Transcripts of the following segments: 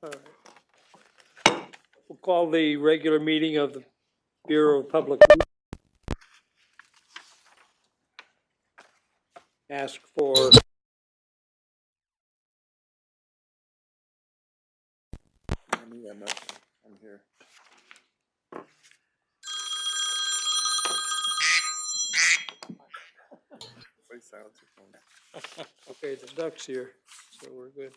All right. We'll call the regular meeting of the Bureau of Public. Ask for. I'm here. Silence your phone. Okay, the duck's here, so we're good.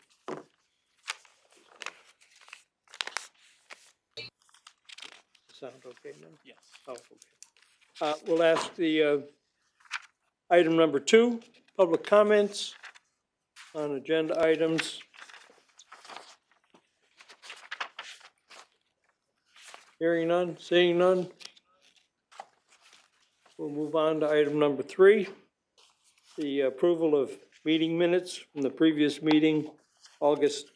Sound okay now? Yes. Oh, okay. We'll ask the item number 2, public comments on agenda items. Hearing none, seeing none. We'll move on to item number 3, the approval of meeting minutes from the previous meeting, August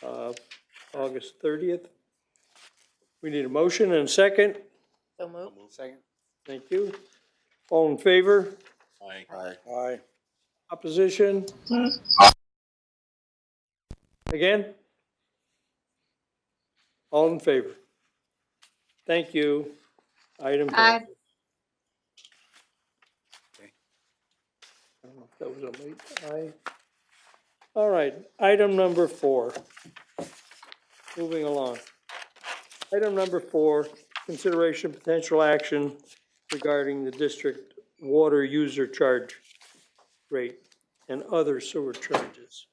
30th. We need a motion and a second. So moved. Second. Thank you. All in favor? Aye. Aye. Aye. Opposition? Again? All in favor? Thank you. Item. Aye. I don't know if that was a late aye. All right, item number 4. Moving along. Item number 4, consideration of potential action regarding the district water user charge rate and other sewer charges.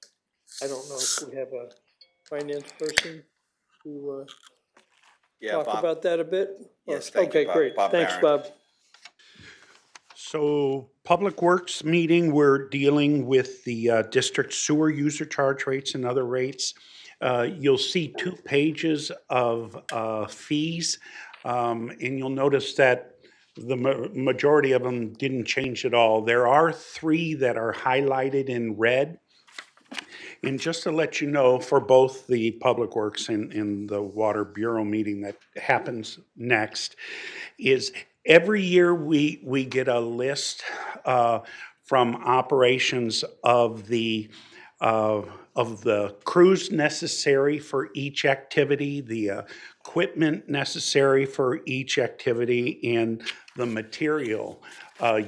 I don't know if we have a finance person to talk Bob. about that a bit? Yes, thank you, Okay, Bob. great. Bob Thanks, Barron. Bob. So Public Works meeting, we're dealing with the district sewer user charge rates and other rates. You'll see 2 pages of fees, and you'll notice that the majority of them didn't change at all. There are 3 that are highlighted in red. And just to let you know, for both the Public Works and the Water Bureau meeting that happens next, is every year we get a list from operations of the crews necessary for each activity, the equipment necessary for each activity, and the material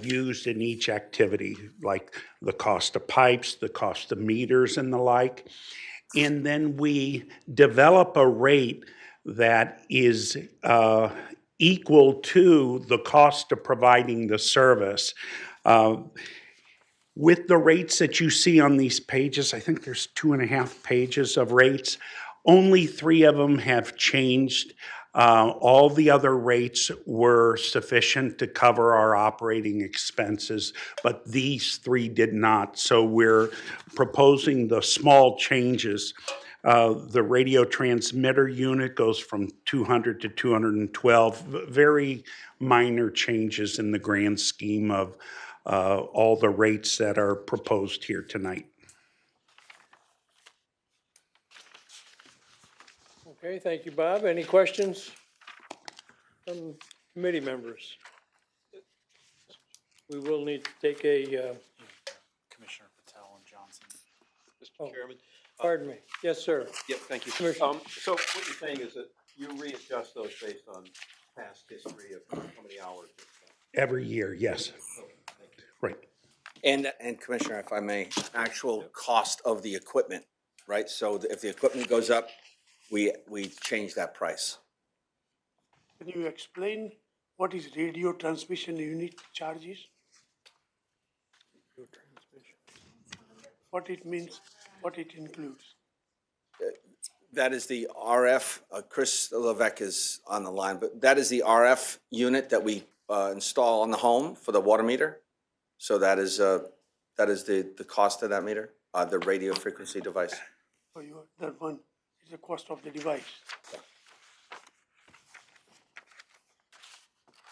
used in each activity, like the cost of pipes, the cost of meters, and the like. And then we develop a rate that is equal to the cost of providing the service. With the rates that you see on these pages, I think there's 2.5 pages of rates. Only 3 of them have changed. All the other rates were sufficient to cover our operating expenses, but these 3 did not. So we're proposing the small changes. The radio transmitter unit goes from 200 to 212. Very minor changes in the grand scheme of all the rates that are proposed here tonight. Okay, thank you, Bob. Any questions from committee members? We will need to take a, Commissioner Patel and Johnson. Oh. Mr. Chairman? pardon me. Yes, sir. Yep, thank you. Commissioner. So what you're saying is that you readjust those based on past history of how many hours? Every year, yes. Right. And Commissioner, if I may, actual cost of the equipment, right? So if the equipment goes up, we change that price. Can you explain what is radio transmission unit charges? What it means, what it includes? That is the RF, Chris Levesque is on the line, but that is the RF unit that we install on the home for the water meter. So that is the cost of that meter, the radio frequency device. So that one is the cost of the device.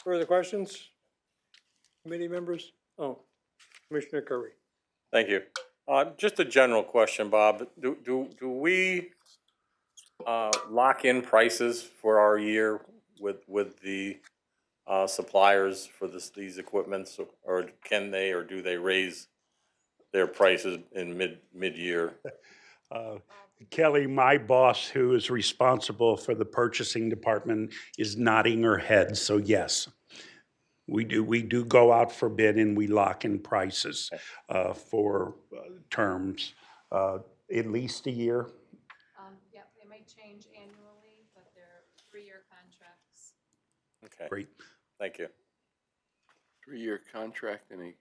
Further questions? Committee members? Oh, Commissioner Curry. Thank you. Just a general question, Bob. Do we lock in prices for our year with the suppliers for these equipments, or can they or do they raise their prices in mid-year? Kelly, my boss, who is responsible for the purchasing department, is nodding her head, so yes. We do go out for bid and we lock in prices for terms, at least a year. Yeah, they may change annually, but they're 3-year contracts. Okay, Great. thank you. 3-year contract and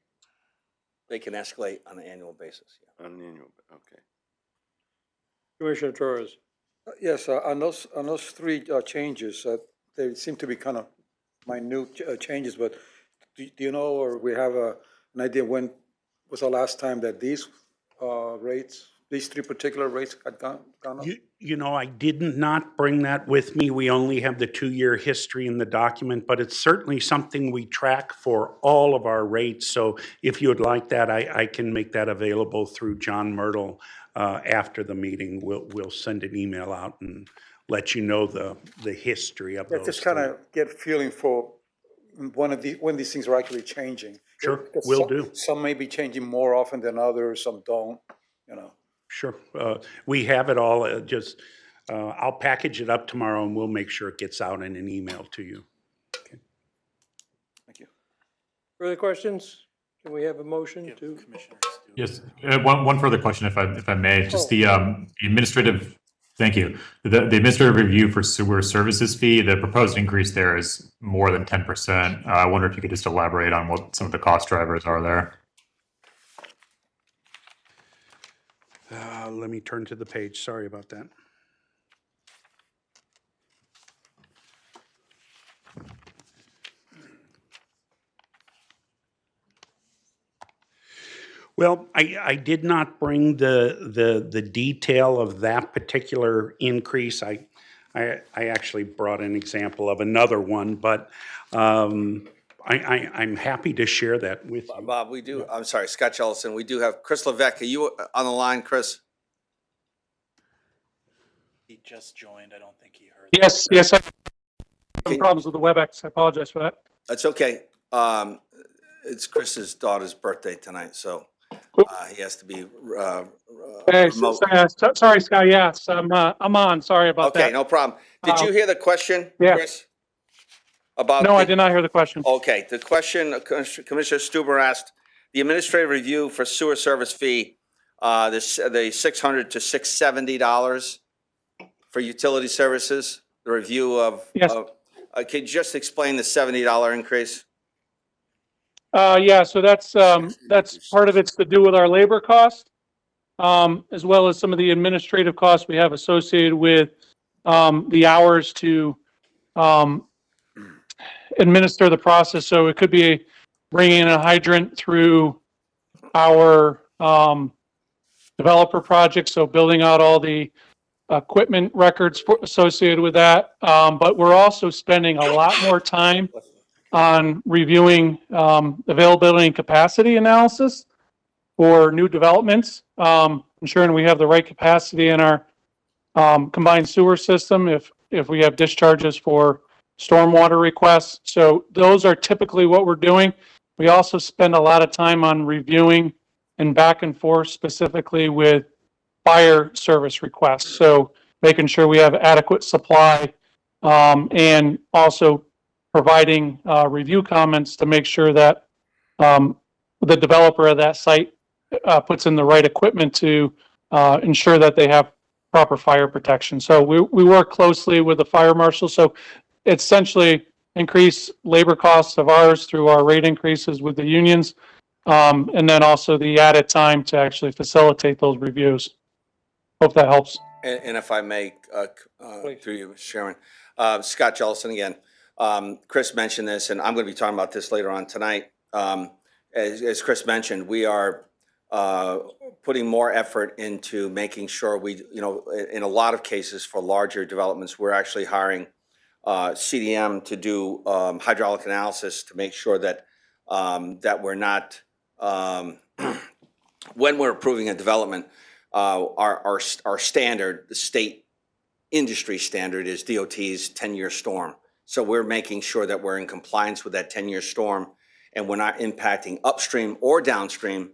They can escalate on an annual basis, yeah. on an annual, okay. Commissioner Torres. Yes, on those three changes, they seem to be kind of minute changes, but do you know, or we have an idea when was the last time that these rates, these three particular rates had gone up? You know, I did not bring that with me. We only have the 2-year history in the document, but it's certainly something we track for all of our rates. So if you would like that, I can make that available through John Myrtle after the meeting. We'll send an email out and let you know the history of those. Just kind three. of get a feeling for when these things are actually changing. Sure, Because will do. Some may be changing more often than others, some don't, you know. Sure. We have it all. I'll package it up tomorrow and we'll make sure it gets out in an email to you. Thank you. Further questions? Can we have a motion to? Commissioner Stu. Yes, one further question, if I may, just the administrative. Thank you. The administrative review for sewer services fee, the proposed increase there is more than 10%. I wonder if you could just elaborate on what some of the cost drivers are there. Let me turn to the page. Sorry about that. Well, I did not bring the detail of that particular increase. I actually brought an example of another one, but I'm happy to share that with you. Bob, we do, I'm sorry, Scott Jellison, we do have Chris Levesque. Are you on the line, Chris? He just joined. I don't think he heard. Yes, I have some Can- problems with the WebEx. I apologize for that. That's okay. It's Chris's daughter's birthday tonight, so he has to be Hey, remote. sorry, Scott. Yes, I'm on. Sorry about Okay, that. no problem. Did you hear the question, yeah. Chris? About No, I the- did not hear the question. Okay, the question Commissioner Stuber asked, the administrative review for sewer service fee, the $600 to $670 for utility services, the review of. Yes. Could you just explain the $70 increase? Yeah, so that's part of it's to do with our labor cost, as well as some of the administrative costs we have associated with the hours to administer the process. So it could be bringing in a hydrant through our developer project, so building out all the equipment records associated with that. But we're also spending a lot more time on reviewing availability and capacity analysis for new developments, ensuring we have the right capacity in our combined sewer system if we have discharges for stormwater requests. So those are typically what we're doing. We also spend a lot of time on reviewing and back and forth specifically with fire service requests. So making sure we have adequate supply and also providing review comments to make sure that the developer of that site puts in the right equipment to ensure that they have proper fire protection. So we work closely with the fire marshal. So essentially increase labor costs of ours through our rate increases with the unions, and then also the added time to actually facilitate those reviews. Hope that helps. And if I may, Please. through you, Mr. Chairman, Scott Jellison again. Chris mentioned this, and I'm going to be talking about this later on tonight. As Chris mentioned, we are putting more effort into making sure we, in a lot of cases for larger developments, we're actually hiring CDM to do hydraulic analysis to make sure that that we're not, when we're approving a development, our standard, the state industry standard is DOT's 10-year storm. So we're making sure that we're in compliance with that 10-year storm and we're not impacting upstream or downstream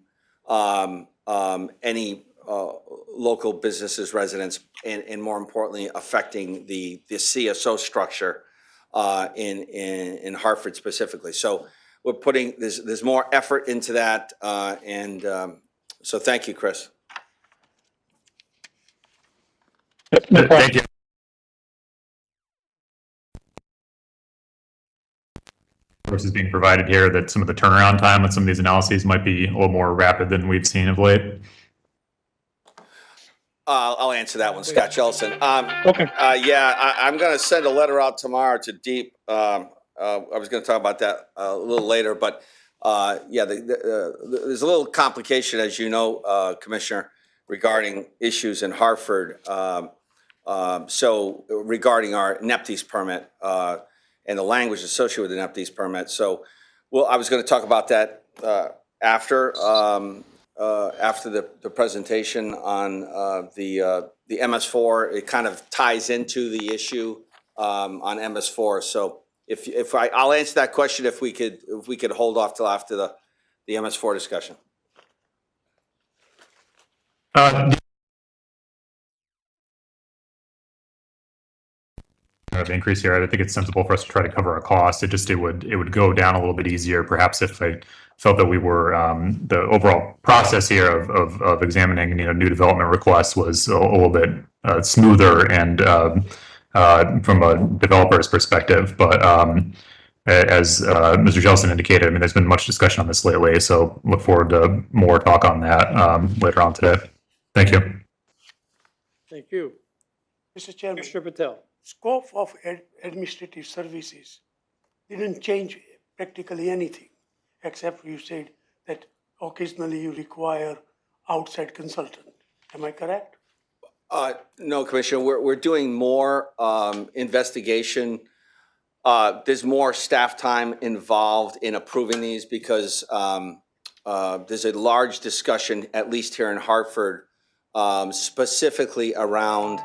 any local businesses, residents, and more importantly, affecting the CSO structure in Hartford specifically. So we're putting, there's more effort into that, so thank you, Chris. No problem. Thank you. Resources being provided here that some of the turnaround time on some of these analyses might be a little more rapid than we've seen of late. I'll answer that one, Scott Jellison. Okay. I'm going to send a letter out tomorrow to Deep. I was going to talk about that a little later, but there's a little complication, as you know, Commissioner, regarding issues in Hartford. So regarding our NEPDES permit and the language associated with the NEPDES permit. So, I was going to talk about that after the presentation on the MS4. It kind of ties into the issue on MS4. So I'll answer that question if we could hold off till after the MS4 discussion. The increase here, I think it's sensible for us to try to cover our costs. It would go down a little bit easier, perhaps, if I felt that we were the overall process here of examining new development requests was a little bit smoother and from a developer's perspective. But as Mr. Jellison indicated, I mean, there's been much discussion on this lately, so look forward to more talk on that later on today. Thank you. Thank you. Mr. Chairman, Commissioner Patel. scope of administrative services didn't change practically anything, except you said that occasionally you require outside consultant. Am I correct? No, Commissioner, we're doing more investigation. There's more staff time involved in approving these because there's a large discussion, at least here in Hartford, specifically around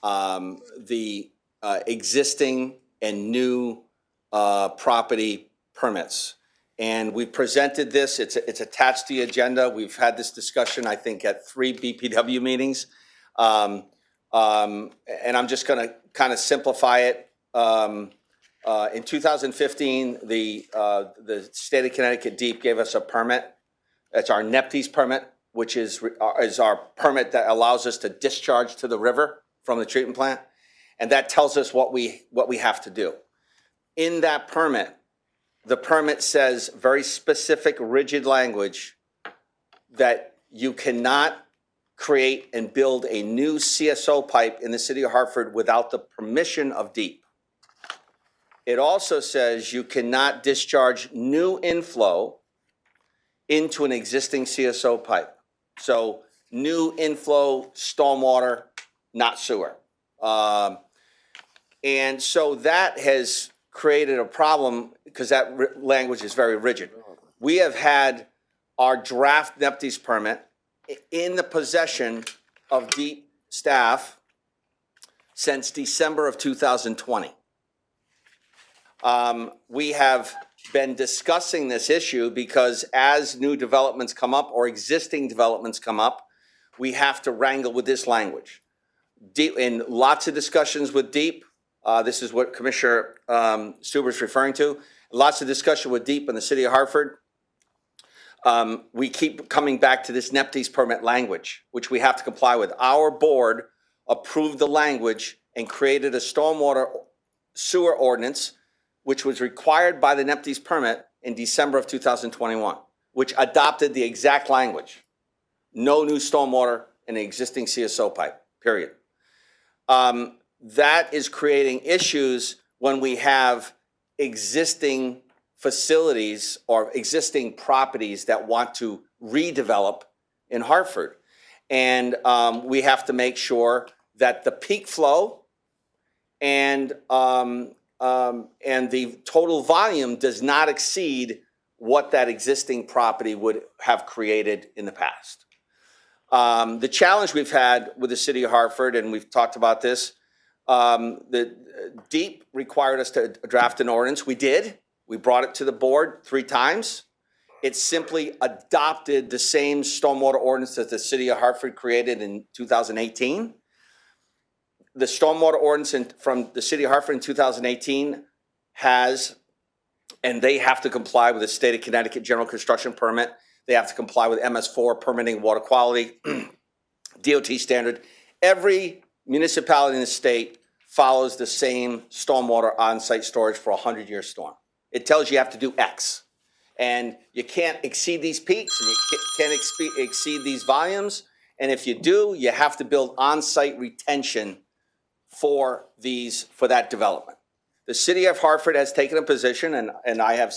the existing and new property permits. And we presented this, it's attached to the agenda. We've had this discussion, I think, at 3 BPW meetings. And I'm just gonna kind of simplify it. In 2015, the state of Connecticut DEEP gave us a permit. It's our NEPDES permit, which is our permit that allows us to discharge to the river from the treatment plant. And that tells us what we have to do. In that permit, the permit says very specific, rigid language that you cannot create and build a new CSO pipe in the city of Hartford without the permission of DEEP. It also says you cannot discharge new inflow into an existing CSO pipe. So new inflow, stormwater, not sewer. And so that has created a problem because that language is very rigid. We have had our draft NEPDES permit in the possession of DEEP staff since December of 2020. We have been discussing this issue because as new developments come up or existing developments come up, we have to wrangle with this language. In lots of discussions with DEEP, this is what Commissioner Stuber is referring to. Lots of discussion with DEEP in the city of Hartford. We keep coming back to this NEPDES permit language, which we have to comply with. Our board approved the language and created a stormwater sewer ordinance, which was required by the NEPDES permit in December of 2021, which adopted the exact language. No new stormwater in an existing CSO pipe, period. That is creating issues when we have existing facilities or existing properties that want to redevelop in Hartford. And we have to make sure that the peak flow and the total volume does not exceed what that existing property would have created in the past. The challenge we've had with the city of Hartford, and we've talked about this, the DEEP required us to draft an ordinance. We did. We brought it to the board 3 times. It simply adopted the same stormwater ordinance that the city of Hartford created in 2018. The stormwater ordinance from the city of Hartford in 2018 has, and they have to comply with the state of Connecticut general construction permit. They have to comply with MS4 permitting water quality, DOT standard. Every municipality in the state follows the same stormwater on-site storage for a 100-year storm. It tells you have to do X. And you can't exceed these peaks, and you can't exceed these volumes. And if you do, you have to build on-site retention for that development. The city of Hartford has taken a position, and I have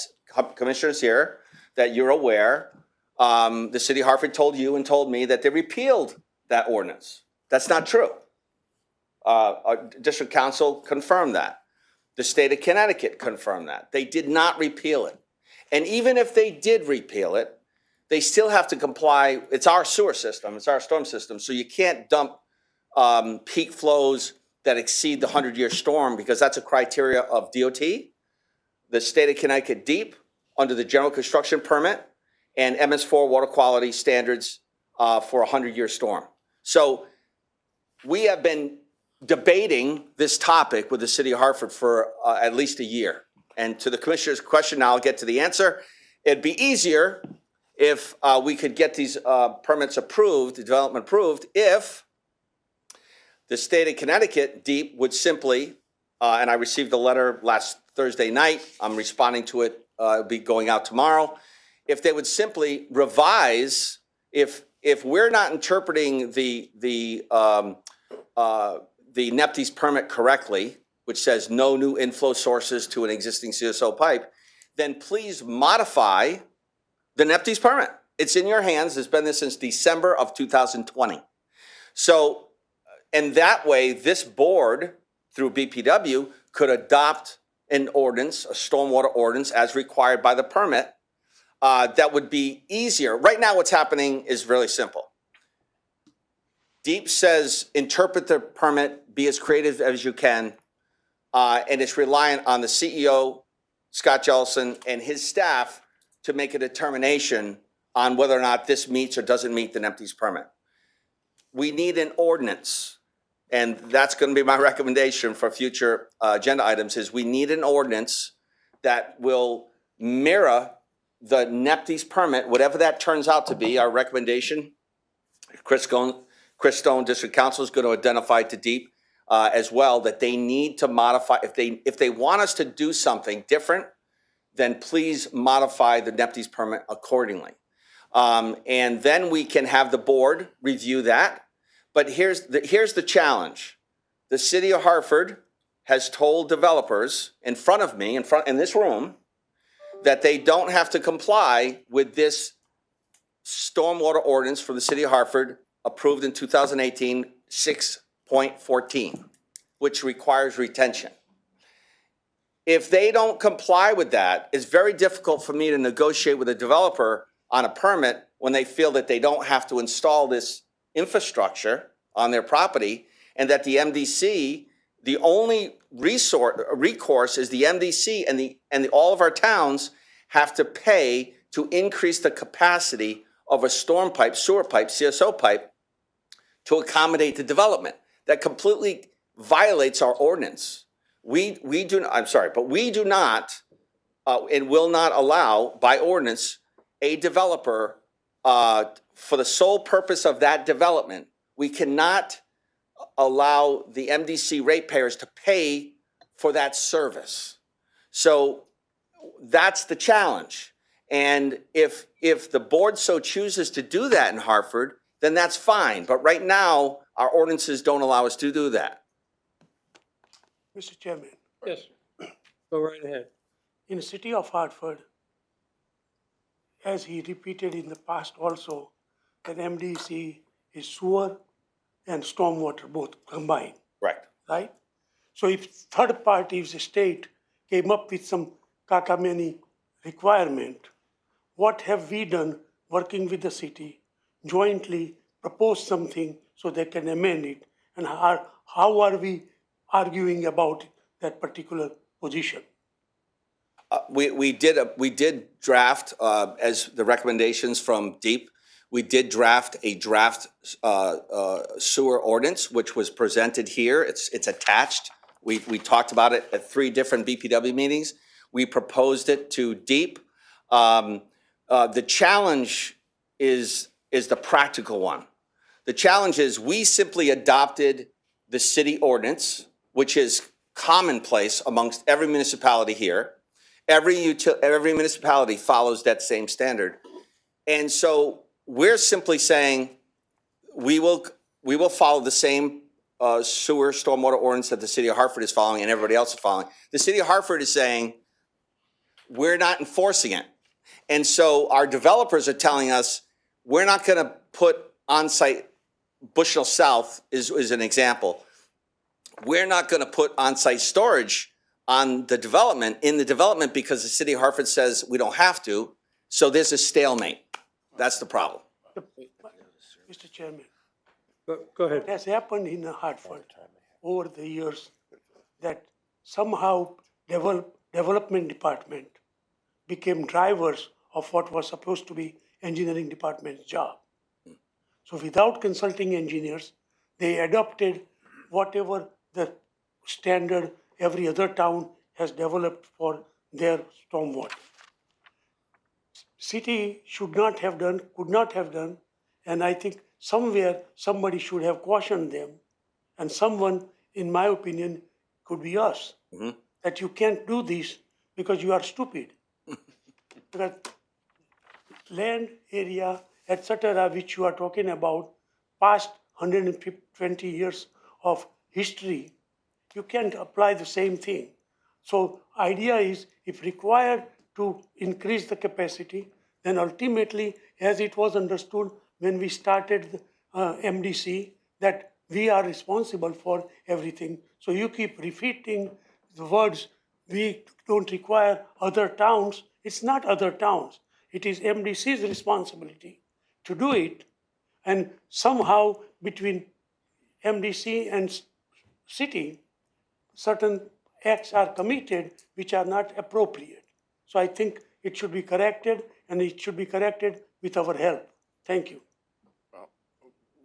commissioners here that you're aware. The city of Hartford told you and told me that they repealed that ordinance. That's not true. Our district council confirmed that. The state of Connecticut confirmed that. They did not repeal it. And even if they did repeal it, they still have to comply. It's our sewer system. It's our storm system. So you can't dump peak flows that exceed the 100-year storm because that's a criteria of DOT, the state of Connecticut DEEP under the general construction permit, and MS4 water quality standards for a 100-year storm. So we have been debating this topic with the city of Hartford for at least a year. And to the commissioner's question, now I'll get to the answer. It'd be easier if we could get these permits approved, the development approved, if the state of Connecticut, DEEP, would simply, and I received a letter last Thursday night, I'm responding to it, it'll be going out tomorrow, if they would simply revise, if we're not interpreting the NEPDES permit correctly, which says no new inflow sources to an existing CSO pipe, then please modify the NEPDES permit. It's in your hands. It's been there since December of 2020. So, and that way, this board, through BPW, could adopt an ordinance, a stormwater ordinance, as required by the permit, that would be easier. Right now, what's happening is really simple. DEEP says, interpret the permit, be as creative as you can, and it's reliant on the CEO, Scott Jellison, and his staff to make a determination on whether or not this meets or doesn't meet the NEPDES permit. We need an ordinance, and that's going to be my recommendation for future agenda items, is we need an ordinance that will mirror the NEPDES permit, whatever that turns out to be. Our recommendation, Chris Stone, District Council, is going to identify to DEEP as well that they need to modify. If they want us to do something different, then please modify the NEPDES permit accordingly. And then we can have the board review that. But here's the challenge. The city of Hartford has told developers in front of me, in this room, that they don't have to comply with this stormwater ordinance for the city of Hartford approved in 2018, 6.14, which requires retention. If they don't comply with that, it's very difficult for me to negotiate with a developer on a permit when they feel that they don't have to install this infrastructure on their property, and that the MDC, the only recourse is the MDC, and all of our towns have to pay to increase the capacity of a storm pipe, sewer pipe, CSO pipe, to accommodate the development. That completely violates our ordinance. We do not and will not allow by ordinance a developer for the sole purpose of that development. We cannot allow the MDC ratepayers to pay for that service. So that's the challenge. And if the board so chooses to do that in Hartford, then that's fine. But right now, our ordinances don't allow us to do that. Mr. Chairman, Yes, go right ahead. in the city of Hartford, as he repeated in the past also, that MDC is sewer and stormwater both combined, Right. right? So if third parties, the state, came up with some Kakamani requirement, what have we done working with the city, jointly propose something so they can amend it? And how are we arguing about that particular position? We did draft, as the recommendations from DEEP, we did draft a draft sewer ordinance, which was presented here. It's attached. We talked about it at 3 different BPW meetings. We proposed it to DEEP. The challenge is the practical one. The challenge is we simply adopted the city ordinance, which is commonplace amongst every municipality here. Every municipality follows that same standard. And so we're simply saying we will follow the same sewer stormwater ordinance that the city of Hartford is following and everybody else is following. The city of Hartford is saying we're not enforcing it. And so our developers are telling us we're not going to put on-site, Bushnell South is an example. We're not going to put on-site storage in the development because the city of Hartford says we don't have to. So there's a stalemate. That's the problem. Mr. Chairman, Go ahead. it has happened in Hartford over the years that somehow development department became drivers of what was supposed to be engineering department's job. So without consulting engineers, they adopted whatever the standard every other town has developed for their stormwater. City should not have done, could not have done, and I think somewhere somebody should have cautioned them, and someone, in my opinion, could be us, that you can't do this because you are stupid. Because land area, etc., which you are talking about, past 120 years of history, you can't apply the same thing. So idea is, if required to increase the capacity, then ultimately, as it was understood when we started MDC, that we are responsible for everything. So you keep repeating the words, we don't require other towns. It's not other towns. It is MDC's responsibility to do it. And somehow between MDC and city, certain acts are committed which are not appropriate. So I think it should be corrected, and it should be corrected with our help. Thank you.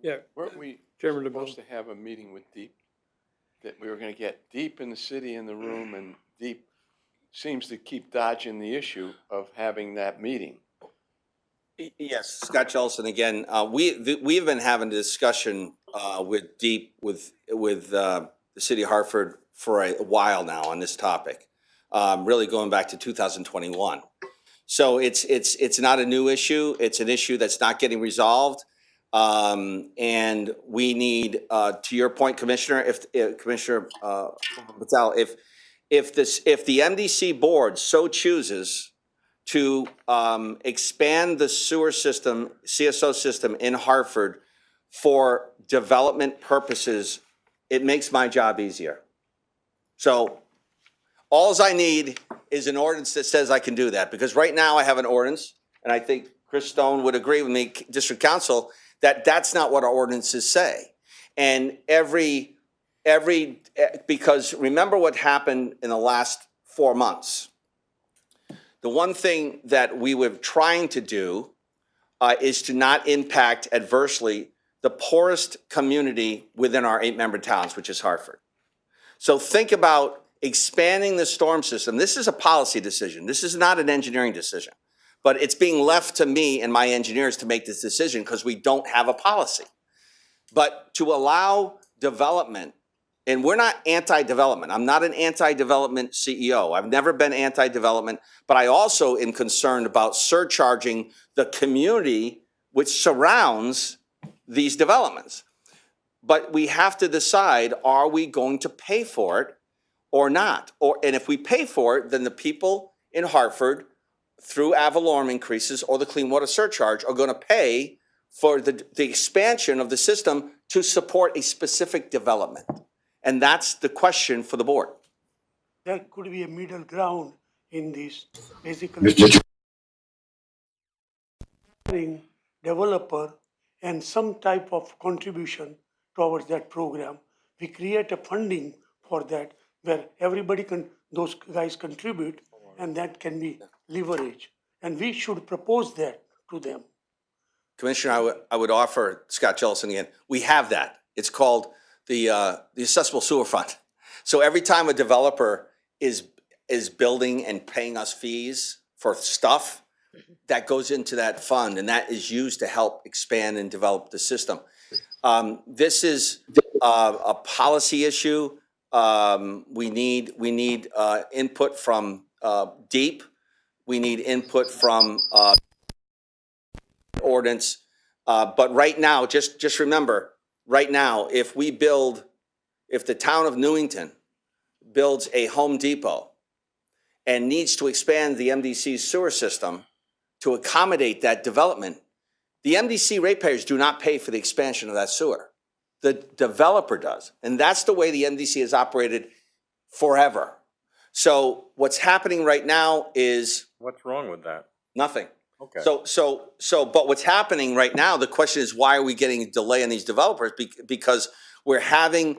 Yeah. Weren't we Chairman supposed to have a meeting with DEEP? That we were going to get DEEP in the city in the room, and DEEP seems to keep dodging the issue of having that meeting. Yes, Scott Jellison again. We've been having a discussion with DEEP, with the city of Hartford for a while now on this topic, really going back to 2021. So it's not a new issue. It's an issue that's not getting resolved. And we need, to your point, Commissioner, Commissioner Patel, if the MDC board so chooses to expand the sewer system, CSO system in Hartford for development purposes, it makes my job easier. So alls I need is an ordinance that says I can do that, because right now I have an ordinance, and I think Chris Stone would agree with me, District Council, that that's not what our ordinances say. And because remember what happened in the last 4 months. The one thing that we were trying to do is to not impact adversely the poorest community within our 8-member towns, which is Hartford. So think about expanding the storm system. This is a policy decision. This is not an engineering decision. But it's being left to me and my engineers to make this decision because we don't have a policy. But to allow development, and we're not anti-development. I'm not an anti-development CEO. I've never been anti-development, but I also am concerned about surcharging the community which surrounds these developments. But we have to decide, are we going to pay for it or not? And if we pay for it, then the people in Hartford, through ad valorem increases or the clean water surcharge, are going to pay for the expansion of the system to support a specific development. And that's the question for the board. There could be a middle ground in this, basically. Developer and some type of contribution towards that program. We create a funding for that where everybody those guys contribute, and that can be leveraged. And we should propose that to them. Commissioner, I would offer, Scott Jellison again, we have that. It's called the Accessible Sewer Fund. So every time a developer is building and paying us fees for stuff, that goes into that fund, and that is used to help expand and develop the system. This is a policy issue. We need input from DEEP. We need input from ordinance. But right now, just remember, right now, if the town of Newington builds a Home Depot and needs to expand the MDC's sewer system to accommodate that development, the MDC ratepayers do not pay for the expansion of that sewer. The developer does. And that's the way the MDC has operated forever. So what's happening right now is What's wrong with that? nothing. Okay. But what's happening right now, the question is, why are we getting a delay on these developers? Because we're having,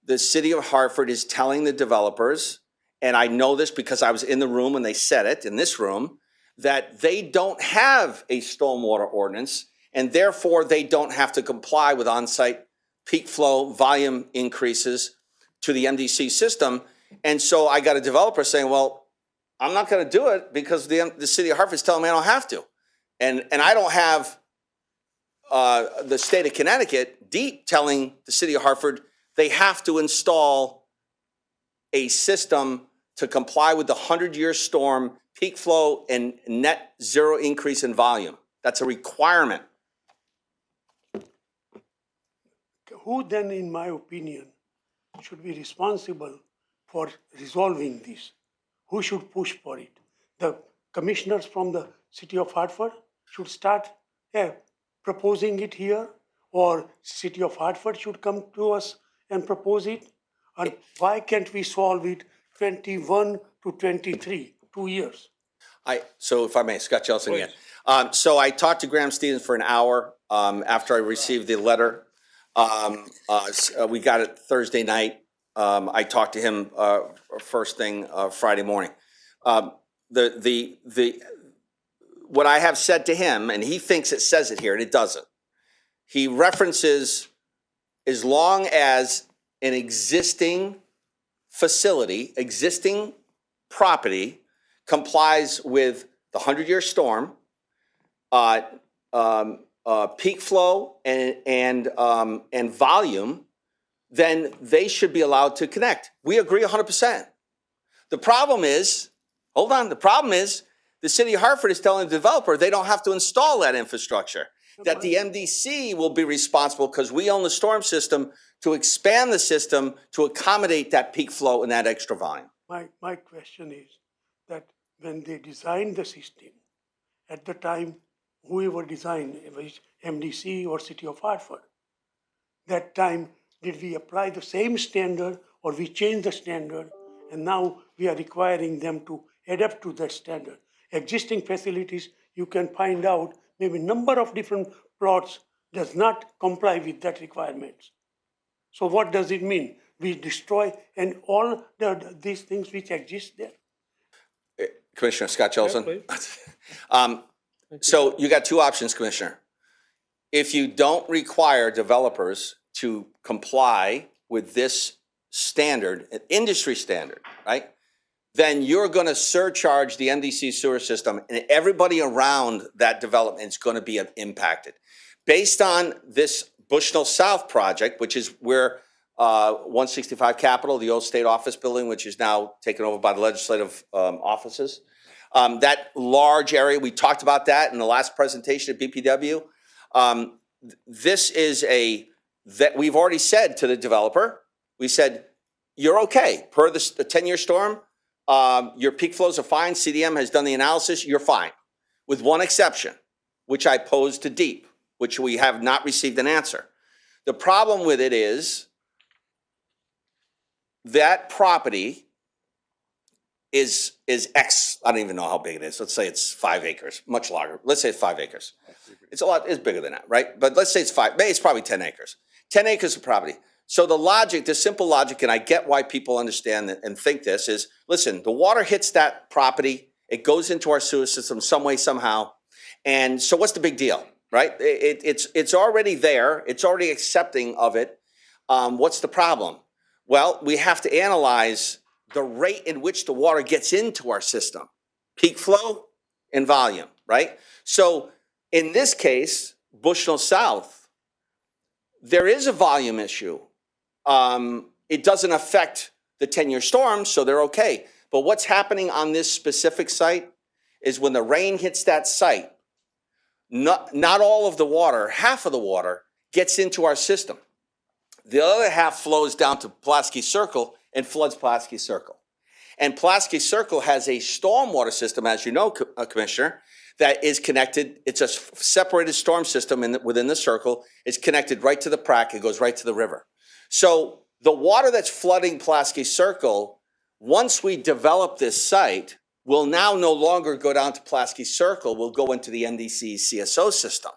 the city of Hartford is telling the developers, and I know this because I was in the room when they said it, in this room, that they don't have a stormwater ordinance, and therefore they don't have to comply with on-site peak flow volume increases to the MDC system. And so I got a developer saying, well, I'm not going to do it because the city of Hartford is telling me I don't have to. And I don't have the state of Connecticut, DEEP, telling the city of Hartford they have to install a system to comply with the 100-year storm peak flow and net zero increase in volume. That's a requirement. Who then, in my opinion, should be responsible for resolving this? Who should push for it? The commissioners from the city of Hartford should start proposing it here, or city of Hartford should come to us and propose it? And why can't we solve it 21 to 23, 2 years? So if I may, Scott Jellison again. So I talked to Graham Stevens for an hour after I received the letter. We got it Thursday night. I talked to him first thing Friday morning. What I have said to him, and he thinks it says it here, and it doesn't. He references, as long as an existing facility, existing property complies with the 100-year storm, peak flow and volume, then they should be allowed to connect. We agree 100%. The problem is, the problem is the city of Hartford is telling the developer they don't have to install that infrastructure, that the MDC will be responsible because we own the storm system to expand the system to accommodate that peak flow and that extra volume. My question is that when they designed the system, at the time, whoever designed it, was MDC or City of Hartford, that time, did we apply the same standard or we changed the standard and now we are requiring them to adapt to that standard? Existing facilities, you can find out maybe number of different plots does not comply with that requirements. So what does it mean? We destroy and all these things which exist there? Commissioner Scott Jellison. Yeah, So you got two options, Commissioner. If you don't require developers to comply with this standard, an industry standard, right? Then you're going to surcharge the MDC sewer system, and everybody around that development is going to be impacted. Based on this Bushnell South project, which is where 165 Capitol, the old state office building, which is now taken over by the legislative offices, that large area, we talked about that in the last presentation at BPW. This is that we've already said to the developer, we said, you're okay. Per the 10-year storm, your peak flows are fine. CDM has done the analysis, you're fine. With one exception, which I posed to DEEP, which we have not received an answer. The problem with it is that property is X, I don't even know how big it is. Let's say it's 5 acres, much larger. Let's say it's 5 acres. It's bigger than that, right? But let's say it's 5, maybe it's probably 10 acres. 10 acres of property. So the simple logic, and I get why people understand and think this is, listen, the water hits that property It goes into our sewer system some way, somehow. And so what's the big deal, right? It's already there. It's already accepting of it. What's the problem? Well, we have to analyze the rate in which the water gets into our system. Peak flow and volume, right? So in this case, Bushnell South, there is a volume issue. It doesn't affect the 10-year storm, so they're okay. But what's happening on this specific site is when the rain hits that site, not all of the water, half of the water gets into our system. The other half flows down to Pulaski Circle and floods Pulaski Circle. And Pulaski Circle has a stormwater system, as you know, Commissioner, that is connected. It's a separated storm system within the circle. It's connected right to the Prac. It goes right to the river. So the water that's flooding Pulaski Circle, once we develop this site, will now no longer go down to Pulaski Circle. Will go into the NDC CSO system.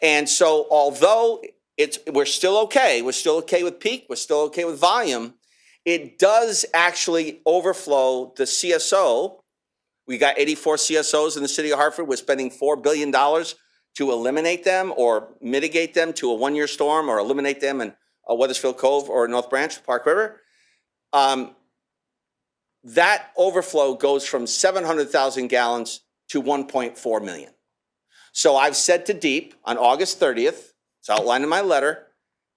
And so although we're still okay with peak, we're still okay with volume, it does actually overflow the CSO. We got 84 CSOs in the city of Hartford. We're spending $4 billion to eliminate them or mitigate them to a one-year storm or eliminate them in Weathersfield Cove or North Branch, Park River. That overflow goes from 700,000 gallons to 1.4 million. So I've said to DEEP on August 30th, it's outlined in my letter,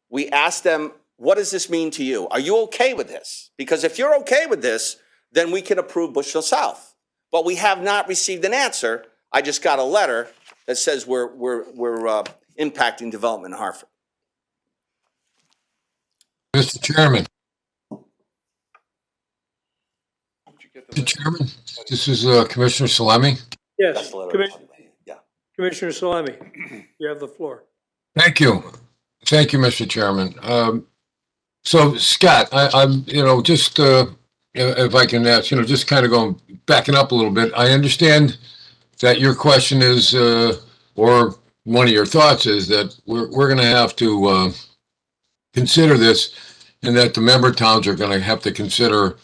we asked them, what does this mean to you? Are you okay with this? Because if you're okay with this, then we can approve Bushnell South. But we have not received an answer. I just got a letter that says we're impacting development in Hartford. Mr. Chairman. Mr. Chairman, this is Commissioner Salemi. Yes, Yeah. Commissioner Salemi, you have the floor. Thank you. Thank you, Mr. Chairman. So Scott, I'm, just if I can ask, just kind of backing up a little bit. I understand that your question is, or one of your thoughts is that we're going to have to consider this, and that the member towns are going to have to consider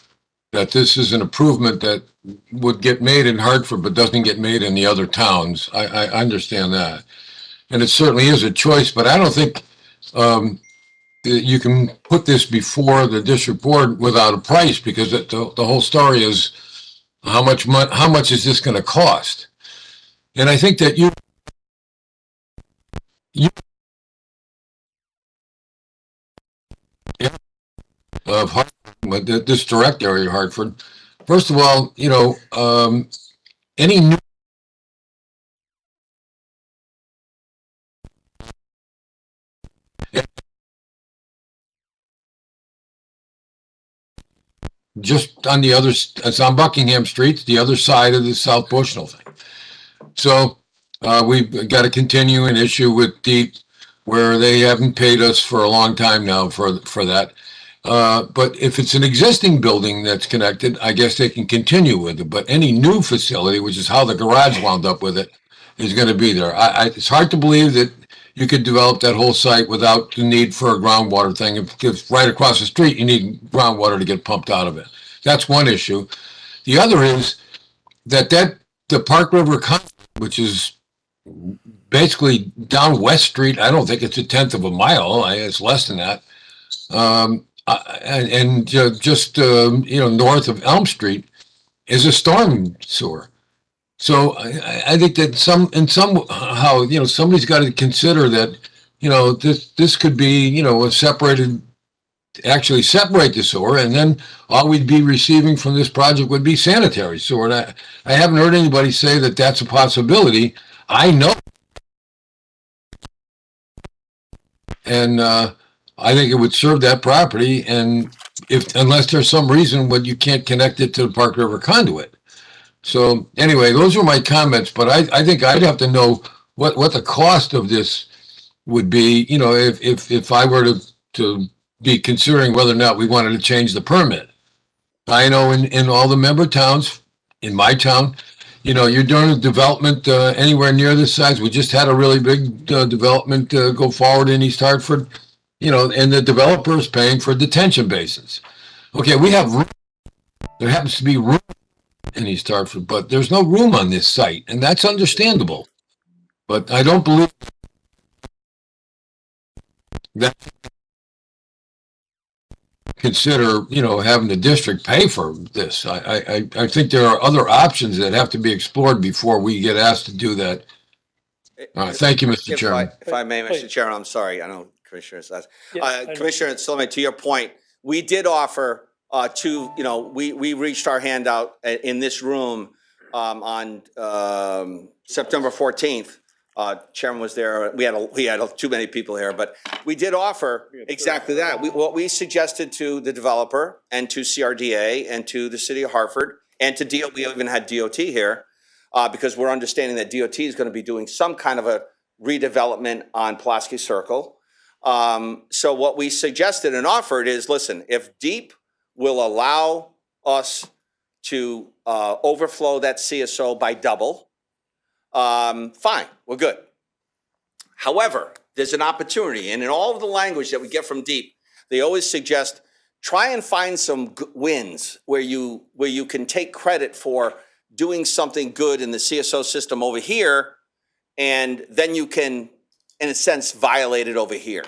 that this is an improvement that would get made in Hartford but doesn't get made in the other towns. I understand that. And it certainly is a choice, but I don't think you can put this before the district board without a price, because the whole story is how much is this going to cost? And I think that you of Hartford, this direct area of Hartford. First of all, any new just on the other, it's on Buckingham Street, the other side of the South Bushnell thing. So we've got to continue an issue with DEEP where they haven't paid us for a long time now for that. But if it's an existing building that's connected, I guess they can continue with it. But any new facility, which is how the garage wound up with it, is going to be there. It's hard to believe that you could develop that whole site without the need for a groundwater thing. Because right across the street, you need groundwater to get pumped out of it. That's one issue. The other is that the Park River Conduit, which is basically down West Street, I don't think it's 1/10 of a mile. It's less than that. And just north of Elm Street is a storm sewer. So I think that somehow somebody's got to consider that this could be actually separate the sewer, and then all we'd be receiving from this project would be sanitary sewer. And I haven't heard anybody say that that's a possibility. I know, and I think it would serve that property, and unless there's some reason when you can't connect it to the Park River Conduit. So anyway, those are my comments, but I think I'd have to know what the cost of this would be, if I were to be considering whether or not we wanted to change the permit. I know in all the member towns, in my town, you're doing a development anywhere near this size. We just had a really big development go forward in East Hartford, and the developer is paying for detention basins. Okay, we have room. There happens to be room in East Hartford, but there's no room on this site, and that's understandable. But I don't believe that consider, having the district pay for this. I think there are other options that have to be explored before we get asked to do that. Thank you, Mr. Chairman. If I may, Please. Mr. Chairman, I'm sorry, I know Commissioner says. Yeah, Commissioner Solomon, to your point, we did offer we reached our hand out in this room on September 14th. Chairman was there. We had too many people here, but we did offer exactly that. What we suggested to the developer and to CRDA and to the city of Hartford and to DOT, we even had DOT here because we're understanding that DOT is going to be doing some kind of a redevelopment on Pulaski Circle. So what we suggested and offered is, listen, if DEEP will allow us to overflow that CSO by double, fine, we're good. However, there's an opportunity, and in all of the language that we get from DEEP, they always suggest try and find some wins where you can take credit for doing something good in the CSO system over here, and then you can, in a sense, violate it over here.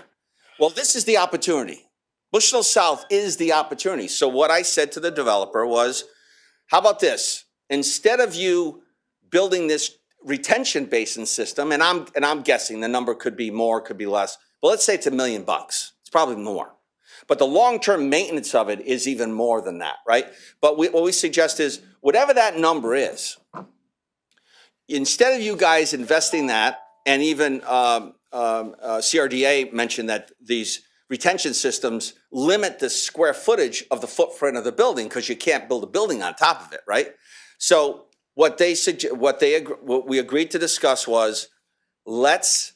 Well, this is the opportunity. Bushnell South is the opportunity. So what I said to the developer was, how about this? Instead of you building this retention basin system, and I'm guessing the number could be more, could be less, but let's say it's $1 million. It's probably more. But the long-term maintenance of it is even more than that, right? But what we suggest is, whatever that number is, instead of you guys investing that, and even CRDA mentioned that these retention systems limit the square footage of the footprint of the building because you can't build a building on top of it, right? So what we agreed to discuss was, let's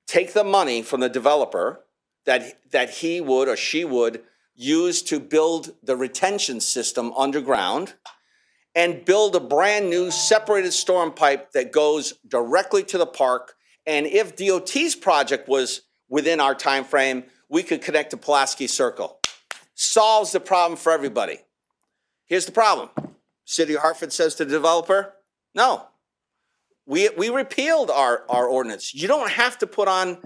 take the money from the developer that he would or she would use to build the retention system underground and build a brand new separated storm pipe that goes directly to the park. And if DOT's project was within our time frame, we could connect to Pulaski Circle. Solves the problem for everybody. Here's the problem. City of Hartford says to the developer, no, we repealed our ordinance. You don't have to put on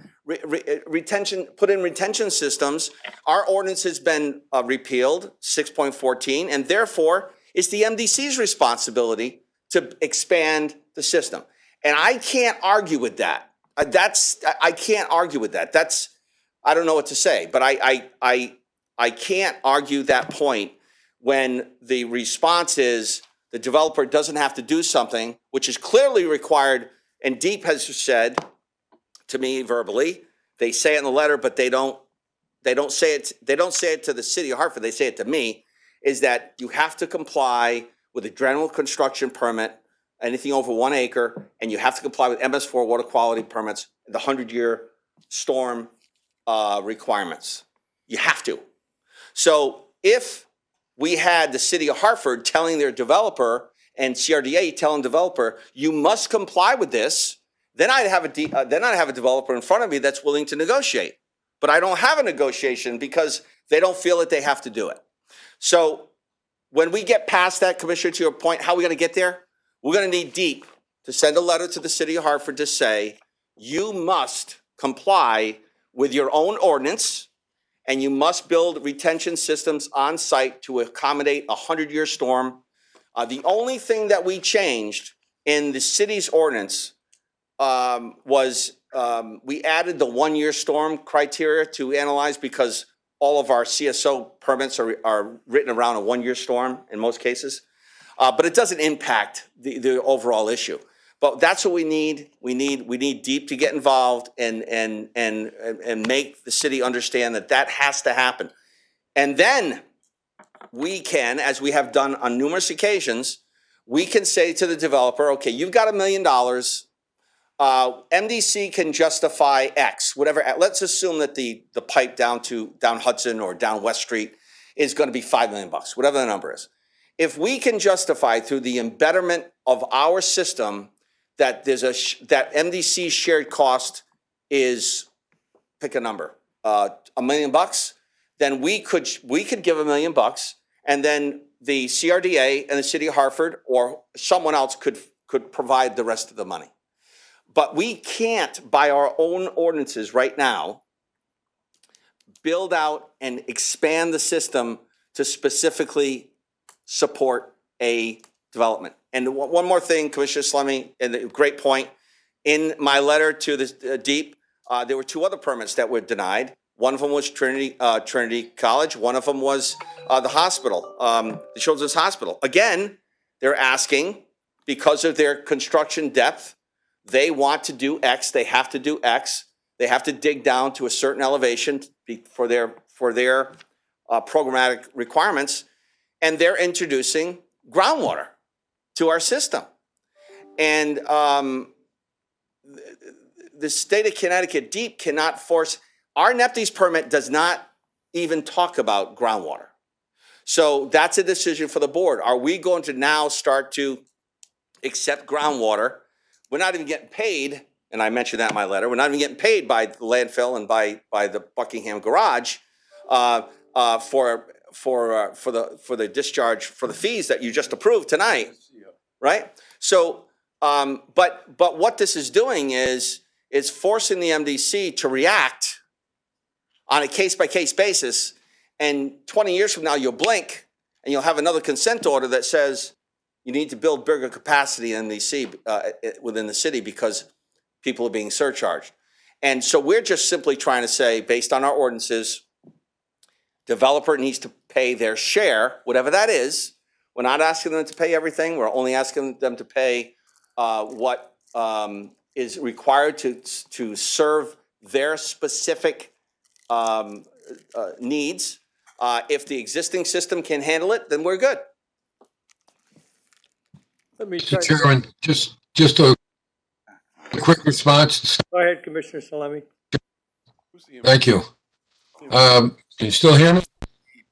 retention systems. Our ordinance has been repealed, 6.14, and therefore it's the MDC's responsibility to expand the system. And I can't argue with that. I can't argue with that. I don't know what to say, but I can't argue that point when the response is the developer doesn't have to do something which is clearly required, and DEEP has said to me verbally, they say it in the letter, but they don't say it to the city of Hartford, they say it to me, is that you have to comply with a general construction permit, anything over 1 acre, and you have to comply with MS4 water quality permits, the 100-year storm requirements. You have to. So if we had the city of Hartford telling their developer and CRDA telling developer, you must comply with this, then I'd have a developer in front of me that's willing to negotiate. But I don't have a negotiation because they don't feel that they have to do it. So when we get past that, Commissioner, to your point, how are we going to get there? We're going to need DEEP to send a letter to the city of Hartford to say, you must comply with your own ordinance, and you must build retention systems on site to accommodate a 100-year storm. The only thing that we changed in the city's ordinance was we added the 1-year storm criteria to analyze because all of our CSO permits are written around a 1-year storm in most cases. But it doesn't impact the overall issue. But that's what we need. We need DEEP to get involved and make the city understand that has to happen. And then we can, as we have done on numerous occasions, we can say to the developer, okay, you've got $1 million. MDC can justify X, whatever. Let's assume that the pipe down Hudson or down West Street is going to be $5 million, whatever the number is. If we can justify through the embetterment of our system that that MDC's shared cost is, pick a number, $1 million, then we could give $1 million, and then the CRDA and the city of Hartford or someone else could provide the rest of the money. But we can't, by our own ordinances right now, build out and expand the system to specifically support a development. And one more thing, Commissioner Salemi, and a great point. In my letter to the DEEP, there were 2 other permits that were denied. One of them was Trinity College. One of them was the hospital, the Children's Hospital. Again, they're asking, because of their construction depth, they want to do X, they have to do X. They have to dig down to a certain elevation for their programmatic requirements, and they're introducing groundwater to our system. And the state of Connecticut DEEP cannot force, our NEPDES permit does not even talk about groundwater. So that's a decision for the board. Are we going to now start to accept groundwater? We're not even getting paid, and I mentioned that in my letter, we're not even getting paid by the landfill and by the Buckingham Garage for the discharge, for the fees that you just approved tonight, right? So, but what this is doing is forcing the MDC to react on a case-by-case basis, and 20 years from now, you'll blink, and you'll have another consent order that says you need to build bigger capacity in MDC within the city because people are being surcharged. And so we're just simply trying to say, based on our ordinances, developer needs to pay their share, whatever that is. We're not asking them to pay everything. We're only asking them to pay what is required to serve their specific needs. If the existing system can handle it, then we're good. Let me Mr. try. Chairman, just a quick response. Go ahead, Commissioner Salemi. Thank you. Can you still hear me?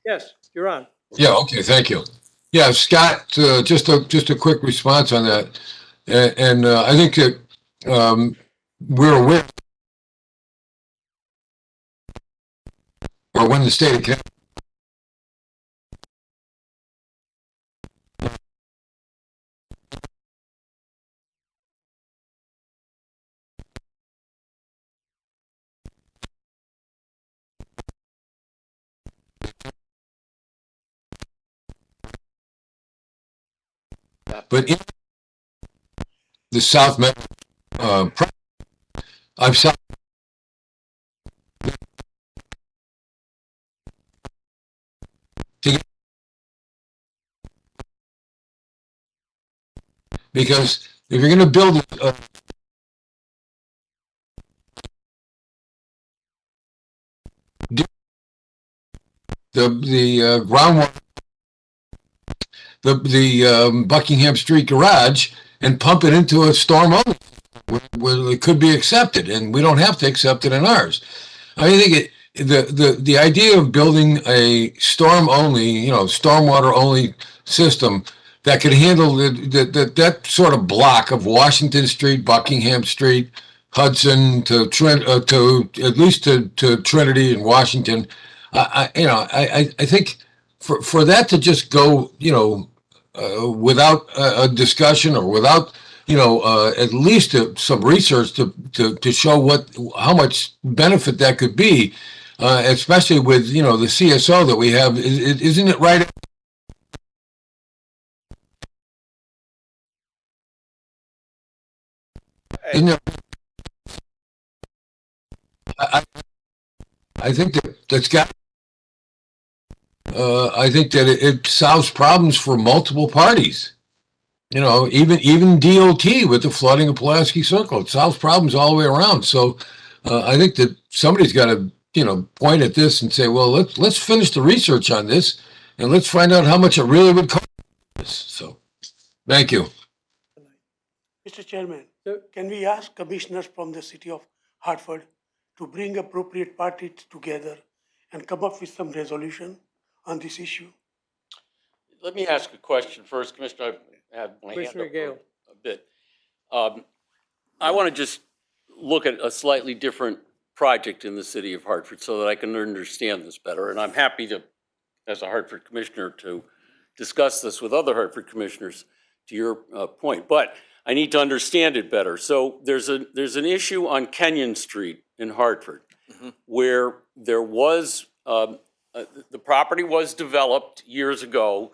Yes, you're on. Yeah, okay, thank you. Yeah, Scott, just a quick response on that. And I think that we're aware, or when the state of Connecticut but in the South Metro, I've saw because if you're going to build the groundwater, the Buckingham Street garage, and pump it into a storm only, where it could be accepted, and we don't have to accept it in ours. I think the idea of building a storm only, stormwater only system that could handle that sort of block of Washington Street, Buckingham Street, Hudson to at least to Trinity and Washington. I think for that to just go, without a discussion or without, at least some research to show how much benefit that could be, especially with, the CSO that we have, isn't it right? Isn't it? I think that's got. I think that it solves problems for multiple parties. Even DOT with the flooding of Pulaski Circle, it solves problems all the way around. So I think that somebody's got to, point at this and say, well, let's finish the research on this and let's find out how much it really would cost. So, thank you. Mr. Chairman, can we ask commissioners from the city of Hartford to bring appropriate parties together and come up with some resolution on this issue? Let me ask a question first, Commissioner. I have my hand Commissioner up Gale. for a bit. I want to just look at a slightly different project in the city of Hartford so that I can understand this better. And I'm happy to, as a Hartford commissioner, to discussed this with other Hartford commissioners, to your point, but I need to understand it better. So there's an issue on Kenyon Street in Hartford where there was, the property was developed years ago.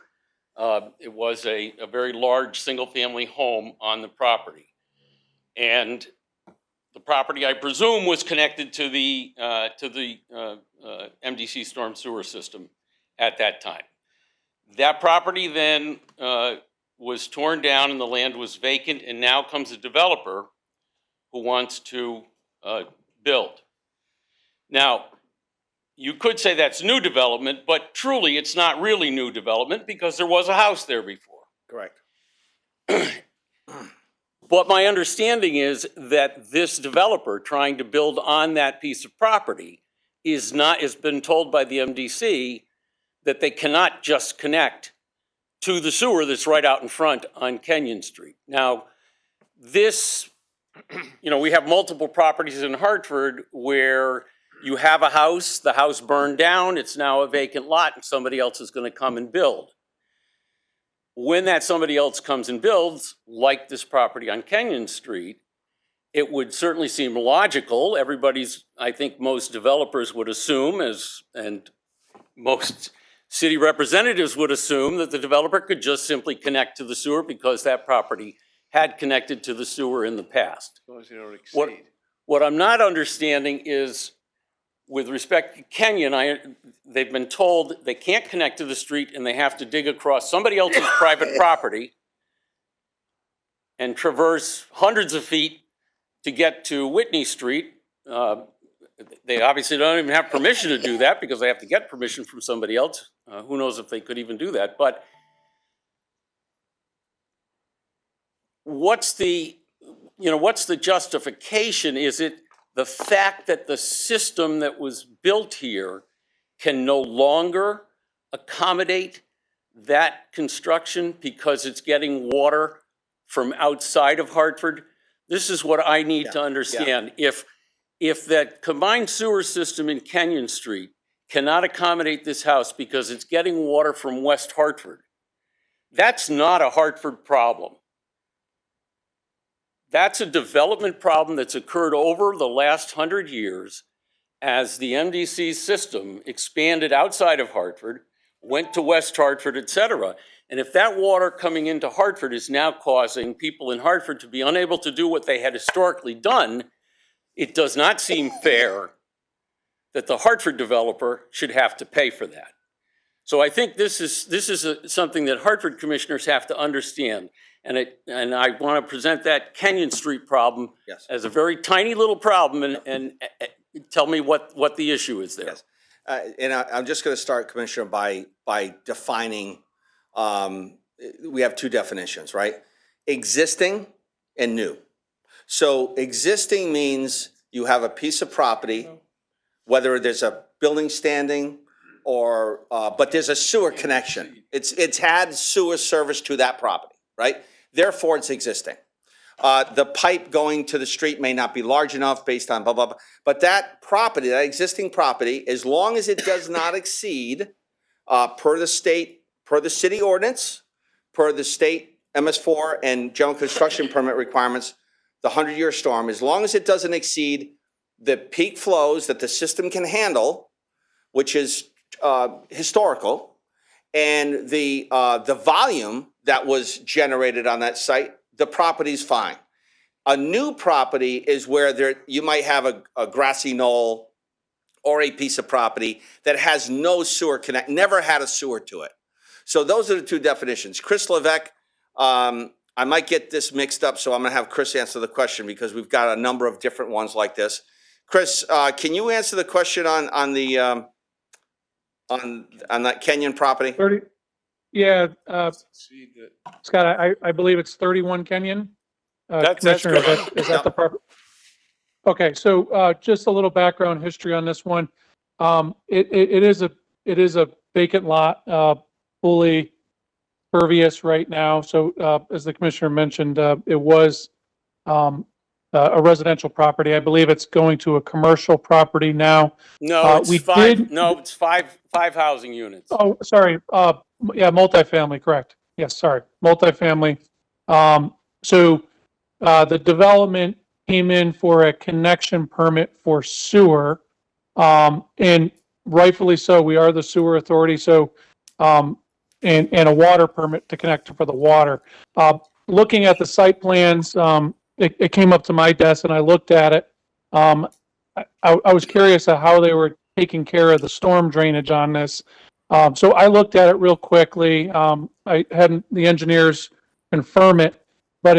It was a very large single-family home on the property. And the property, I presume, was connected to the MDC storm sewer system at that time. That property then was torn down and the land was vacant, and now comes a developer who wants to build. Now, you could say that's new development, but truly it's not really new development because there was a house there before. Correct. But my understanding is that this developer trying to build on that piece of property has been told by the MDC that they cannot just connect to the sewer that's right out in front on Kenyon Street. Now, this, we have multiple properties in Hartford where you have a house, the house burned down, it's now a vacant lot, and somebody else is going to come and build. When that somebody else comes and builds, like this property on Kenyon Street, it would certainly seem logical. I think most developers would assume, and most city representatives would assume, that the developer could just simply connect to the sewer because that property had connected to the sewer in the past. As long as you don't exceed. What I'm not understanding is, with respect to Kenyon, they've been told they can't connect to the street and they have to dig across somebody else's private property and traverse hundreds of feet to get to Whitney Street. They obviously don't even have permission to do that because they have to get permission from somebody else. Who knows if they could even do that? But what's the justification? Is it the fact that the system that was built here can no longer accommodate that construction because it's getting water from outside of Hartford? This is what I need to understand. If that combined sewer system in Kenyon Street cannot accommodate this house because it's getting water from West Hartford, that's not a Hartford problem. That's a development problem that's occurred over the last 100 years as the MDC system expanded outside of Hartford, went to West Hartford, et cetera. And if that water coming into Hartford is now causing people in Hartford to be unable to do what they had historically done, it does not seem fair that the Hartford developer should have to pay for that. So I think this is something that Hartford commissioners have to understand. And I want to present that Kenyon Street problem as a very tiny little problem and tell me what the issue is there. Yes. And I'm just going to start, Commissioner, by defining, we have two definitions, right? Existing and new. So existing means you have a piece of property, whether there's a building standing or, but there's a sewer connection. It's had sewer service to that property, right? Therefore, it's existing. The pipe going to the street may not be large enough based on blah, blah, blah. But that property, that existing property, as long as it does not exceed, per the city ordinance, per the state MS4 and general construction permit requirements, the 100-year storm, as long as it doesn't exceed the peak flows that the system can handle, which is historical, and the volume that was generated on that site, the property's fine. A new property is where you might have a grassy knoll or a piece of property that has no sewer connect, never had a sewer to it. So those are the two definitions. Chris Levesque, I might get this mixed up, so I'm gonna have Chris answer the question because we've got a number of different ones like this. Chris, can you answer the question on that Kenyon property? 30, yeah, Scott, I believe it's 31 Kenyon. That's Commissioner, correct. is that the proper? Okay, so just a little background history on this one. It is a vacant lot, fully pervious right now. So as the commissioner mentioned, it was a residential property. I believe it's going to a commercial property now. No, it's we five, did- no, it's five housing units. Oh, sorry. Yeah, multifamily, correct. Yes, sorry, multifamily. So the development came in for a connection permit for sewer, and rightfully so. We are the sewer authority, so and a water permit to connect for the water. Looking at the site plans, it came up to my desk and I looked at it. I was curious at how they were taking care of the storm drainage on this. So I looked at it real quickly. I had the engineers confirm it, but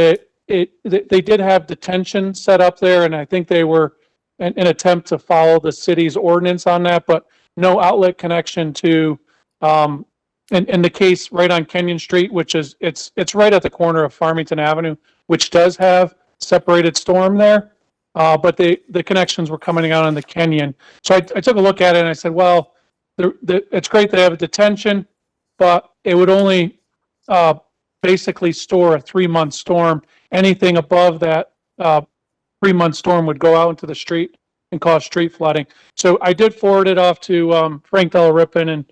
they did have detention set up there, and I think they were an attempt to follow the city's ordinance on that, but no outlet connection to, in the case right on Kenyon Street, which is, it's right at the corner of Farmington Avenue, which does have separated storm there. But the connections were coming out on the Kenyon. So I took a look at it and I said, well, it's great they have a detention, but it would only basically store a 3-month storm. Anything above that 3-month storm would go out into the street and cause street flooding. So I did forward it off to Frank Delarippin and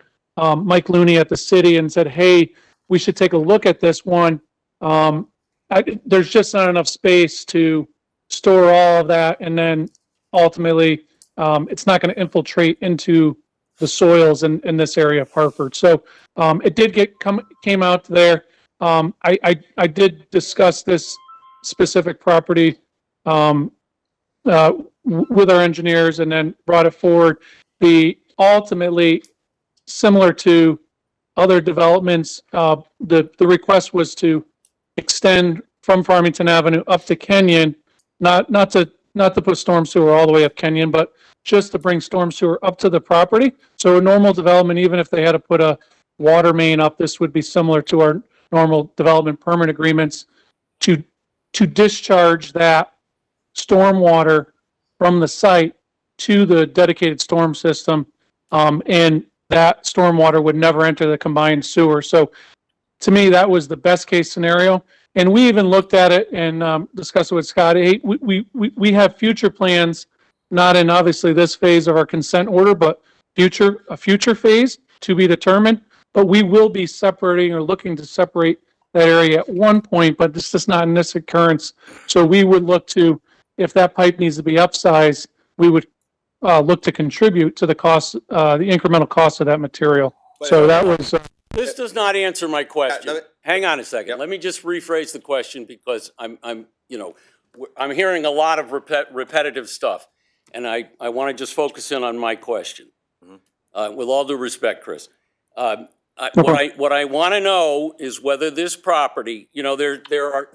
Mike Looney at the city and said, hey, we should take a look at this one. There's just not enough space to store all of that, and then ultimately it's not going to infiltrate into the soils in this area of Hartford. So it did came out there. I did discuss this specific property with our engineers and then brought it forward. Ultimately, similar to other developments, the request was to extend from Farmington Avenue up to Kenyon, not to put storm sewer all the way up Kenyon, but just to bring storm sewer up to the property. So a normal development, even if they had to put a water main up, this would be similar to our normal development permit agreements to discharge that storm water from the site to the dedicated storm system. And that storm water would never enter the combined sewer. So to me, that was the best case scenario. And we even looked at it and discussed it with Scott. Hey, we have future plans, not in obviously this phase of our consent order, but a future phase to be determined. But we will be separating or looking to separate that area at one point, but this is not in this occurrence. So we would look to, if that pipe needs to be upsized, we would look to contribute to the cost, the incremental cost of that material. So that was. This does not answer my question. Hang on a second. Let me just rephrase the question because I'm hearing a lot of repetitive stuff, and I want to just focus in on my question. With all due respect, Chris, what I want to know is whether this property, there are.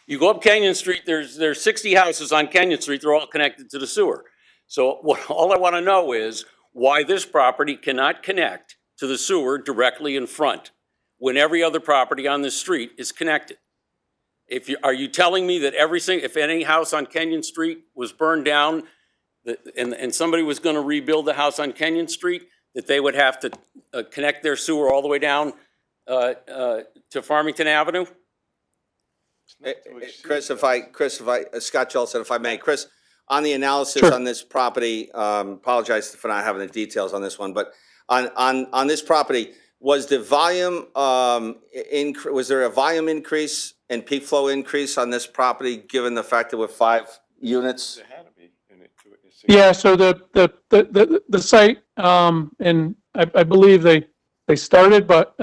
You go up Kenyon Street. There's 60 houses on Kenyon Street. They're all connected to the sewer. So all I want to know is why this property cannot connect to the sewer directly in front when every other property on this street is connected. Are you telling me that if any house on Kenyon Street was burned down and somebody was going to rebuild the house on Kenyon Street, that they would have to connect their sewer all the way down to Farmington Avenue? Chris, Scott Jolson, if I may, Chris, on the analysis on this property, apologize for not having the details on this one, but on this property, was the volume was there a volume increase and peak flow increase on this property, given the fact that we're 5 units? There had to be. Yeah, so the site, and I believe they started, but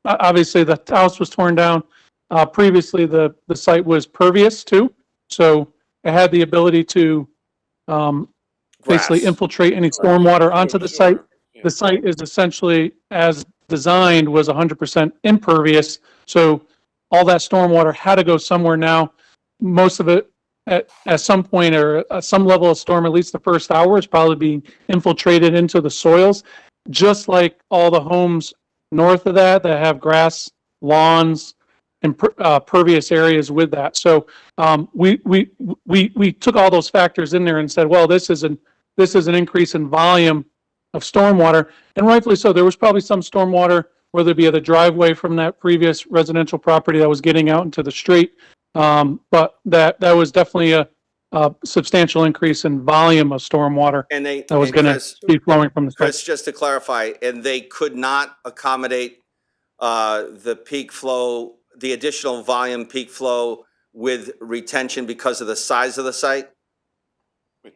obviously the house was torn down. Previously, the site was pervious too, so it had the ability to basically infiltrate any stormwater onto the site. The site is essentially, as designed, was 100% impervious, so all that stormwater had to go somewhere now. Most of it at some point or at some level of storm, at least the first hour, is probably being infiltrated into the soils, just like all the homes north of that have grass, lawns, and pervious areas with that. So we took all those factors in there and said, well, this is an increase in volume of stormwater, and rightfully so. There was probably some stormwater, whether it be at the driveway from that previous residential property that was getting out into the street. But that was definitely a substantial increase in volume of stormwater And they. that was and going to Chris- be flowing from the site. Chris, just to clarify, and they could not accommodate the peak flow, the additional volume peak flow with retention because of the size of the site?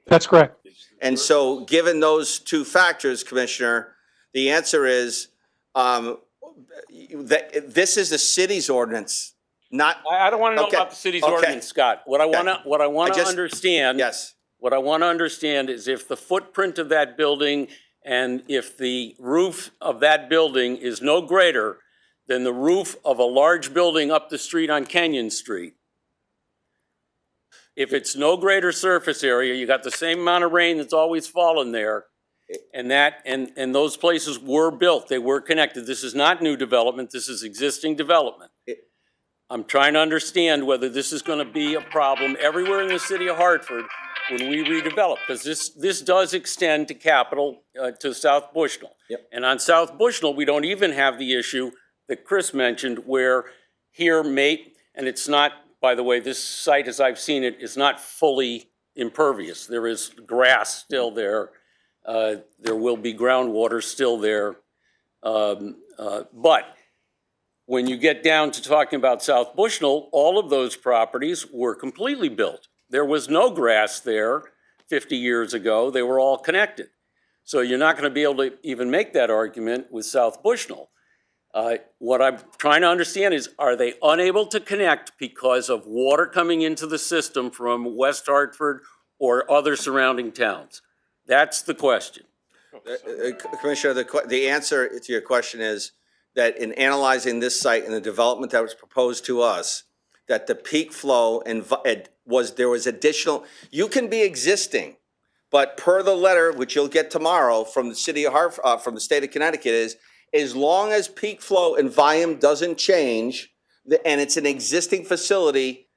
That's correct. And so, given those two factors, Commissioner, the answer is, that this is the city's ordinance, not, I don't want to know Okay, about the city's okay. ordinance, Scott. What I want I to just- understand. yes. What I want to understand is if the footprint of that building and if the roof of that building is no greater than the roof of a large building up the street on Kenyon Street, if it's no greater surface area, you got the same amount of rain that's always fallen there, and those places were built, they were connected. This is not new development, this is existing development. I'm trying to understand whether this is going to be a problem everywhere in the city of Hartford when we redevelop, because this does extend to Capitol, to South Bushnell. Yep. And on South Bushnell, we don't even have the issue that Chris mentioned where here and it's not, by the way, this site, as I've seen it, is not fully impervious. There is grass still there. There will be groundwater still there. But when you get down to talking about South Bushnell, all of those properties were completely built. There was no grass there 50 years ago. They were all connected. So you're not going to be able to even make that argument with South Bushnell. What I'm trying to understand is, are they unable to connect because of water coming into the system from West Hartford or other surrounding towns? That's the question. Commissioner, the answer to your question is that in analyzing this site and the development that was proposed to us, that the peak flow there was additional, you can be existing, but per the letter, which you'll get tomorrow from the city of Hartford, from the state of Connecticut, is as long as peak flow and volume doesn't change, and it's an existing facility,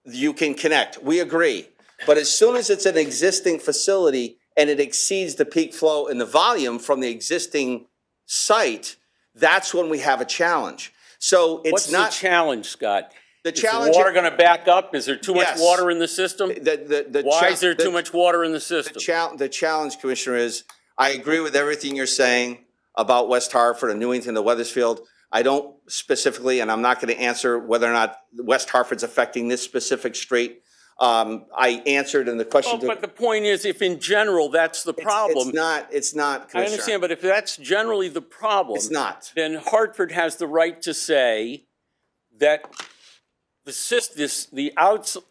you can connect. We agree. But as soon as it's an existing facility and it exceeds the peak flow and the volume from the existing site, that's when we have a challenge. So it's What's not the challenge, Scott? the Is challenge. the water going to back up? Is there too much Yes. water in the system? Why is there too much water in the system? The challenge, Commissioner, is I agree with everything you're saying about West Hartford and Newington and Weathersfield. I don't specifically, and I'm not going to answer whether or not West Hartford's affecting this specific street. I answered in the question. Well, but the point is, if in general that's the problem. It's not, I Commissioner. understand, but if that's generally the problem. It's not. Then Hartford has the right to say that the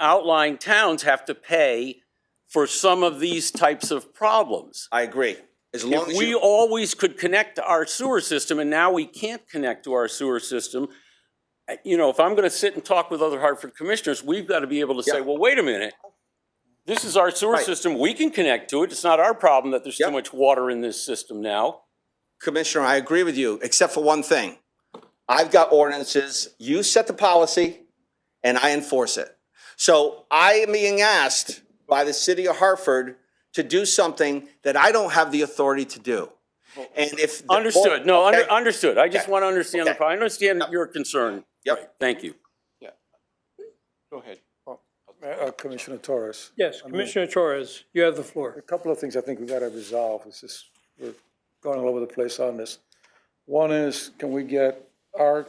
outlying towns have to pay for some of these types of problems. I agree. As long If as we always could connect to our sewer system and now we can't connect to our sewer system, if I'm going to sit and talk with other Hartford commissioners, we've got to be able to say, well, wait a minute. This is our sewer system. We can connect to it. It's not our problem that there's too much water in this system now. Commissioner, I agree with you, except for one thing. I've got ordinances. You set the policy, and I enforce it. So I am being asked by the city of Hartford to do something that I don't have the authority to do. And if Understood. No, Okay. understood. I just want to understand Okay. I understand your concern. Yep. Right. Thank you. Go ahead. Commissioner Torres. Yes, Commissioner Torres, you have the floor. A couple of things I think we gotta resolve. It's just, we're going all over the place on this. One is, can we get our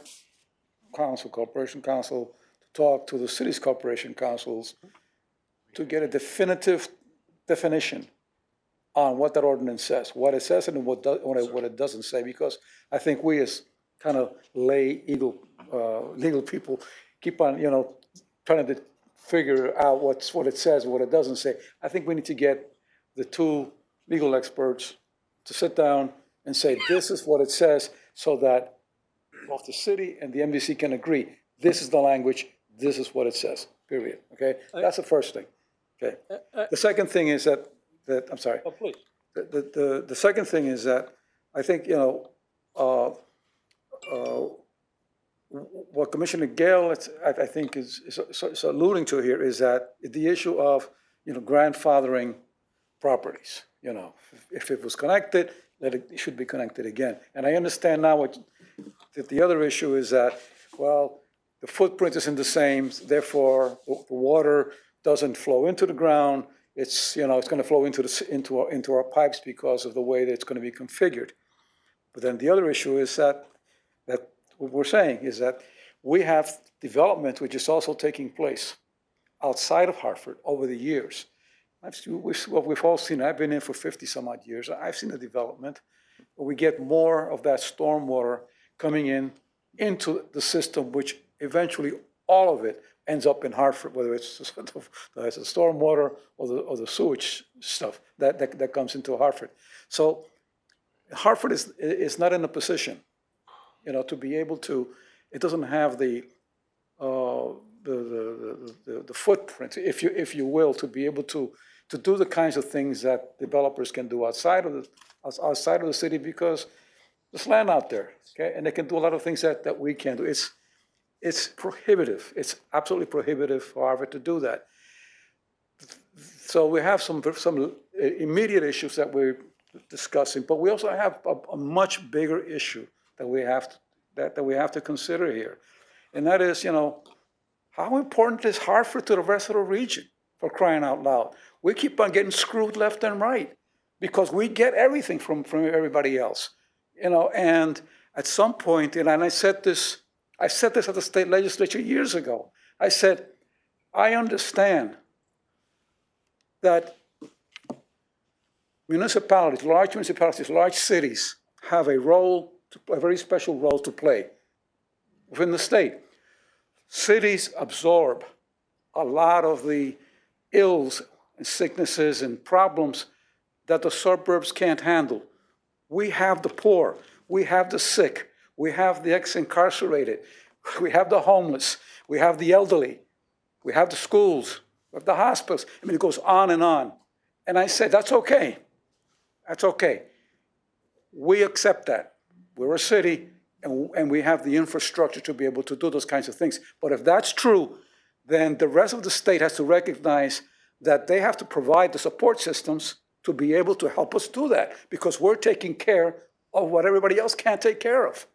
council, corporation council, to talk to the city's corporation councils to get a definitive definition on what that ordinance says, what it says and what it doesn't say, because I think we as kind of legal people keep on, trying to figure out what it says, what it doesn't say. I think we need to get the two legal experts to sit down and say, this is what it says, so that both the city and the MDC can agree. This is the language, this is what it says, period, okay? That's the first thing, okay? The second thing is that I'm sorry. Oh, please. The second thing is that I think, what Commissioner Gale, I think, is alluding to here is that the issue of, grandfathering properties. If it was connected, that it should be connected again. And I understand now that the other issue is that, well, the footprint isn't the same, therefore the water doesn't flow into the ground. It's, it's going to flow into our pipes because of the way that it's going to be configured. But then the other issue is that what we're saying is that we have development which is also taking place outside of Hartford over the years. We've all seen, I've been in for 50 some odd years, I've seen the development where we get more of that stormwater coming into the system, which eventually all of it ends up in Hartford, whether it's the stormwater or the sewage stuff that comes into Hartford. So Hartford is not in a position, to be able to. It doesn't have the footprint, if you will, to be able to do the kinds of things that developers can do outside of the city, because there's land out there, okay, and they can do a lot of things that we can't do. It's prohibitive. It's absolutely prohibitive for Hartford to do that. So we have some immediate issues that we're discussing, but we also have a much bigger issue that we have to consider here, and that is, how important is Hartford to the rest of the region, for crying out loud? We keep on getting screwed left and right because we get everything from everybody else, and at some point, and I said this at the state legislature years ago. I said, I understand that municipalities, large cities, have a very special role to play within the state. Cities absorb a lot of the ills and sicknesses and problems that the suburbs can't handle. We have the poor, we have the sick, we have the ex-incarcerated, we have the homeless, we have the elderly, we have the schools, we have the hospitals. I mean, it goes on and on. And I said, that's okay. That's okay. We accept that. We're a city, and we have the infrastructure to be able to do those kinds of things. But if that's true, then the rest of the state has to recognize that they have to provide the support systems to be able to help us do that, because we're taking care of what everybody else can't take care of.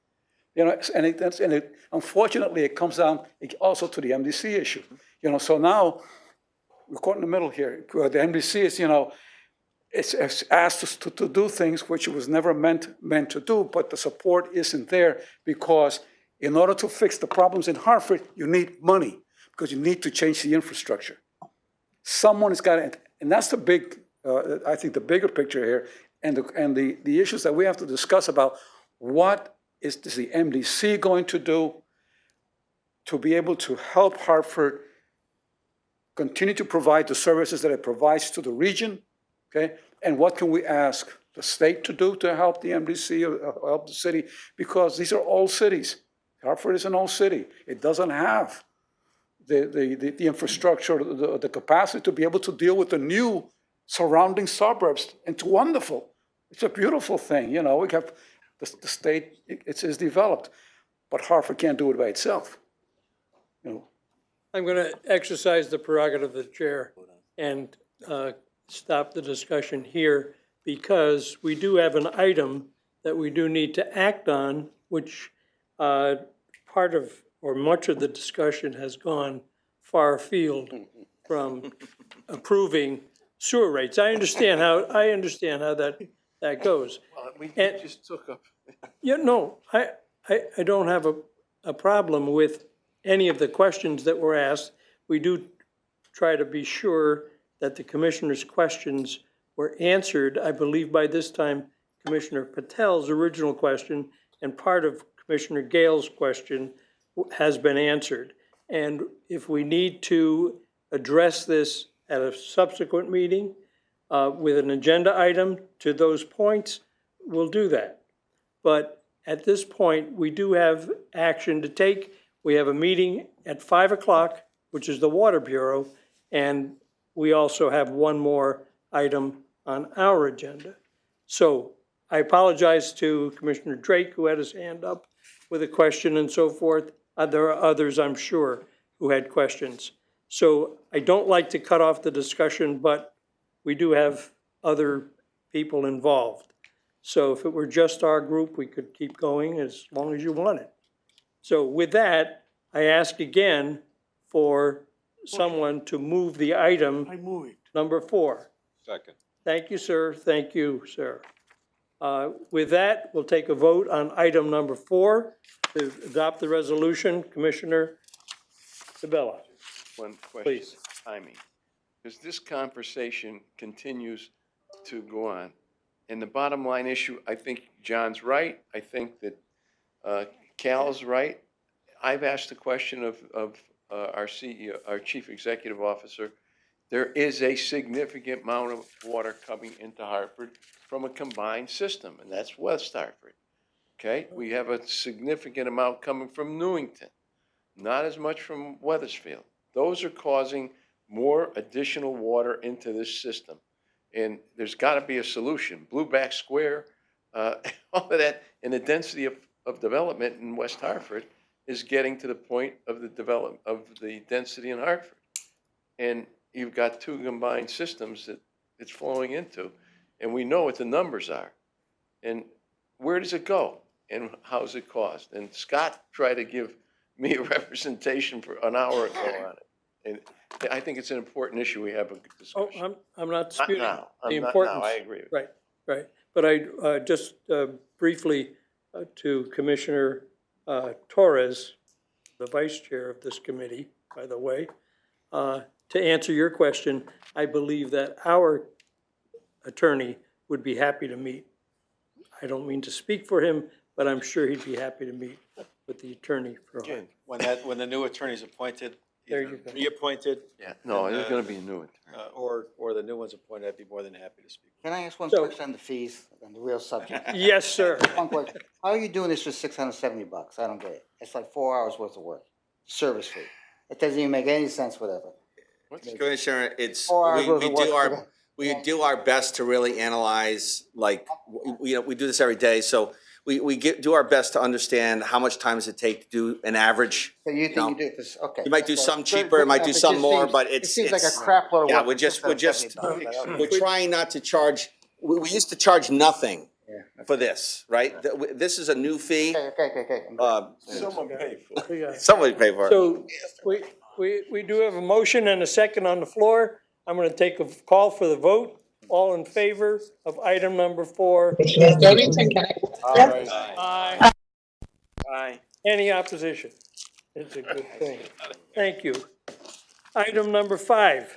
Unfortunately, it comes down also to the MDC issue. So now we're caught in the middle here. The MDC is, it's asked us to do things which it was never meant to do, but the support isn't there, because in order to fix the problems in Hartford, you need money, because you need to change the infrastructure. Someone has got to, and that's the big, I think the bigger picture here, and the issues that we have to discuss about what is the MDC going to do to be able to help Hartford continue to provide the services that it provides to the region, okay? And what can we ask the state to do to help the MDC or help the city? Because these are all cities. Hartford is an old city. It doesn't have the infrastructure, the capacity to be able to deal with the new surrounding suburbs. It's wonderful. It's a beautiful thing. We have the state, it's developed, but Hartford can't do it by itself. I'm going to exercise the prerogative of the chair and stop the discussion here, because we do have an item that we do need to act on, which part of or much of the discussion has gone far afield from approving sewer rates. I understand how that goes. Well, we And- just took up. Yeah, no, I don't have a problem with any of the questions that were asked. We do try to be sure that the commissioner's questions were answered. I believe by this time, Commissioner Patel's original question and part of Commissioner Gale's question has been answered. And if we need to address this at a subsequent meeting with an agenda item to those points, we'll do that. But at this point, we do have action to take. We have a meeting at 5 o'clock, which is the Water Bureau, and we also have one more item on our agenda. So I apologize to Commissioner Drake, who had his hand up with a question and so forth. There are others, I'm sure, who had questions. So I don't like to cut off the discussion, but we do have other people involved. So if it were just our group, we could keep going as long as you wanted. So with that, I ask again for someone to move the item I move it. number 4. Second. Thank you, sir. Thank you, sir. With that, we'll take a vote on item number 4 to adopt the resolution. Commissioner Sabella, One question, please. timing. Because this conversation continues to go on. And the bottom line issue, I think John's right. I think that Cal's right. I've asked the question of our CEO, our Chief Executive Officer. There is a significant amount of water coming into Hartford from a combined system, and that's West Hartford. Okay? We have a significant amount coming from Newington, not as much from Weathersfield. Those are causing more additional water into this system. And there's got to be a solution. Blueback Square, all of that, and the density of development in West Hartford is getting to the point of the development of the density in Hartford. And you've got two combined systems that it's flowing into, and we know what the numbers are. And where does it go? And how's it cost? And Scott tried to give me a representation for an hour ago on it. And I think it's an important issue we have a good Oh, discussion. I'm not disputing now. I'm the not importance. now. I agree with you. Right, right. But I just briefly to Commissioner Torres, the vice chair of this committee, by the way, to answer your question, I believe that our attorney would be happy to meet. I don't mean to speak for him, but I'm sure he'd be happy to meet with the attorney for Again, when the new attorney's appointed, There either you go. reappointed. Yeah, no, and, there's gonna be a new one. Or the new one's appointed, I'd be more than happy to speak. Can I ask one So- question on the fees, on the real subject? Yes, sir. One question. How are you doing this for $670? I don't get it. It's like 4 hours worth of work, service fee. It doesn't even make any sense, whatever. Commissioner, it's, 4 hours worth of work. we do our best to really analyze, like, we do this every day, so we do our best to understand how much time does it take to do an average. So you No. think you do this, okay. You might do Okay. some Good, cheaper, good it might do enough. some just more, seems- but It it's. seems like a it's- crap load of work. Yeah, for we're $670. trying not to charge, we used to charge nothing Yeah. for this, right? This is a new fee. Okay. Someone paid for it. Somebody pay for it. So we do have a motion and a second on the floor. I'm going to take a call for the vote. All in favor of item number 4? Aye. Aye. Any opposition? It's a good thing. Thank you. Item number 5,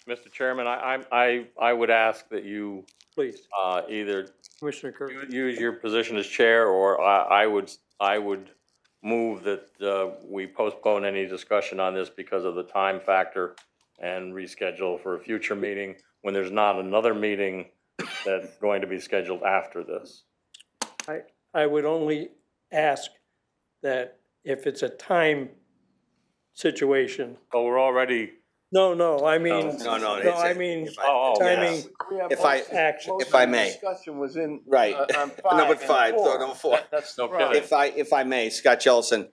Mr. Chairman, I would ask that you please, either Commissioner Kirk. use your position as chair, or I would move that we postpone any discussion on this because of the time factor and reschedule for a future meeting when there's not another meeting that's going to be scheduled after this. I would only ask that if it's a time situation, Oh, we're already, no, I mean, No, I mean, oh, timing, If I- action. if I may. Discussion was in. Right. On 5. Number and 5, 4. number 4. That's the No problem. kidding. If I may, Scott Jellison,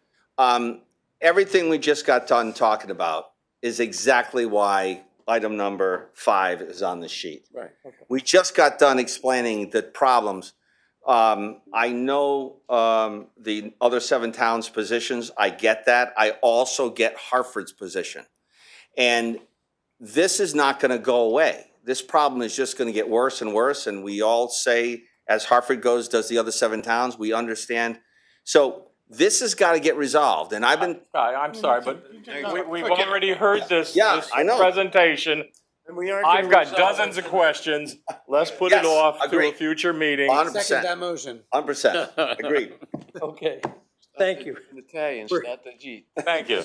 everything we just got done talking about is exactly why item number 5 is on the sheet. Right. We just got done explaining the problems. I know the other 7 towns' positions, I get that. I also get Hartford's position. And this is not gonna go away. This problem is just gonna get worse and worse, and we all say, as Hartford goes, does the other 7 towns, we understand. So this has gotta get resolved, and I've been, I'm sorry, but we've already heard this Yeah, this I know. presentation. And we aren't I've gonna got resolve dozens it. of questions. Let's put it Yes, off to a agreed. future meeting. 100%, motion. 100%, agreed. Okay, thank you. In Italian, start the G. Thank you.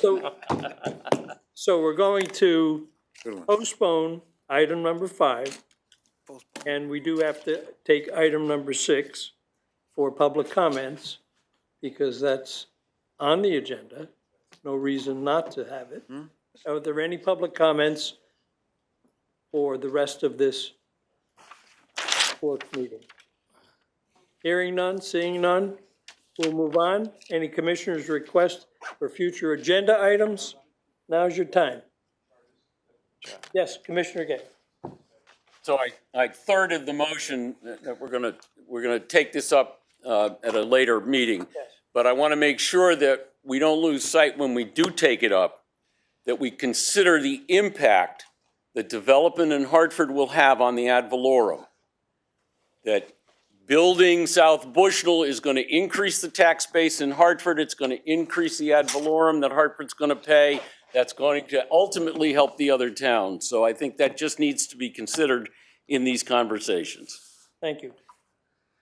So we're going to postpone item number 5, and we do have to take item number 6 for public comments, because that's on the agenda. No reason not to have it. Are there any public comments for the rest of this 4th meeting? Hearing none, seeing none, we'll move on. Any commissioners' request for future agenda items? Now's your time. Yes, Commissioner Gay. So I thirded the motion that we're gonna take this up at a later meeting. But I want to make sure that we don't lose sight when we do take it up, that we consider the impact that development in Hartford will have on the ad valorem. That building South Bushnell is going to increase the tax base in Hartford, it's going to increase the ad valorem that Hartford's going to pay, that's going to ultimately help the other towns. So I think that just needs to be considered in these conversations. Thank you.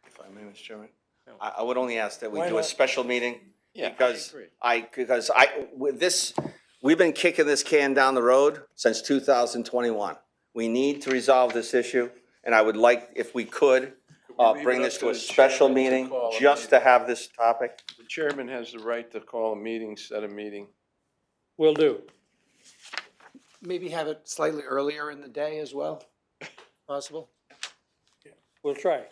If I may, Mr. Chairman, I would only ask that we Why do a not? special meeting. Yeah, Because I agree. because with this, we've been kicking this can down the road since 2021. We need to resolve this issue, and I would like, if we could, leave bring it this up to to a the special chairman to meeting call a just to have this topic. The chairman has the right to call a meeting, set a meeting. Will do. Maybe have it slightly earlier in the day as well, possible? We'll try.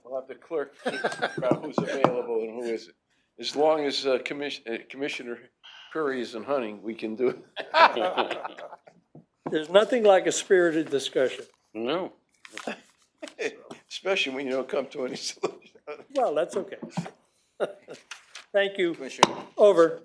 We'll have the clerk figure out who's available and who isn't. As long as Commissioner Curry isn't hunting, we can do it. There's nothing like a spirited discussion. No. Especially when you don't come to any solution. Well, that's okay. Thank you. Commissioner. Over.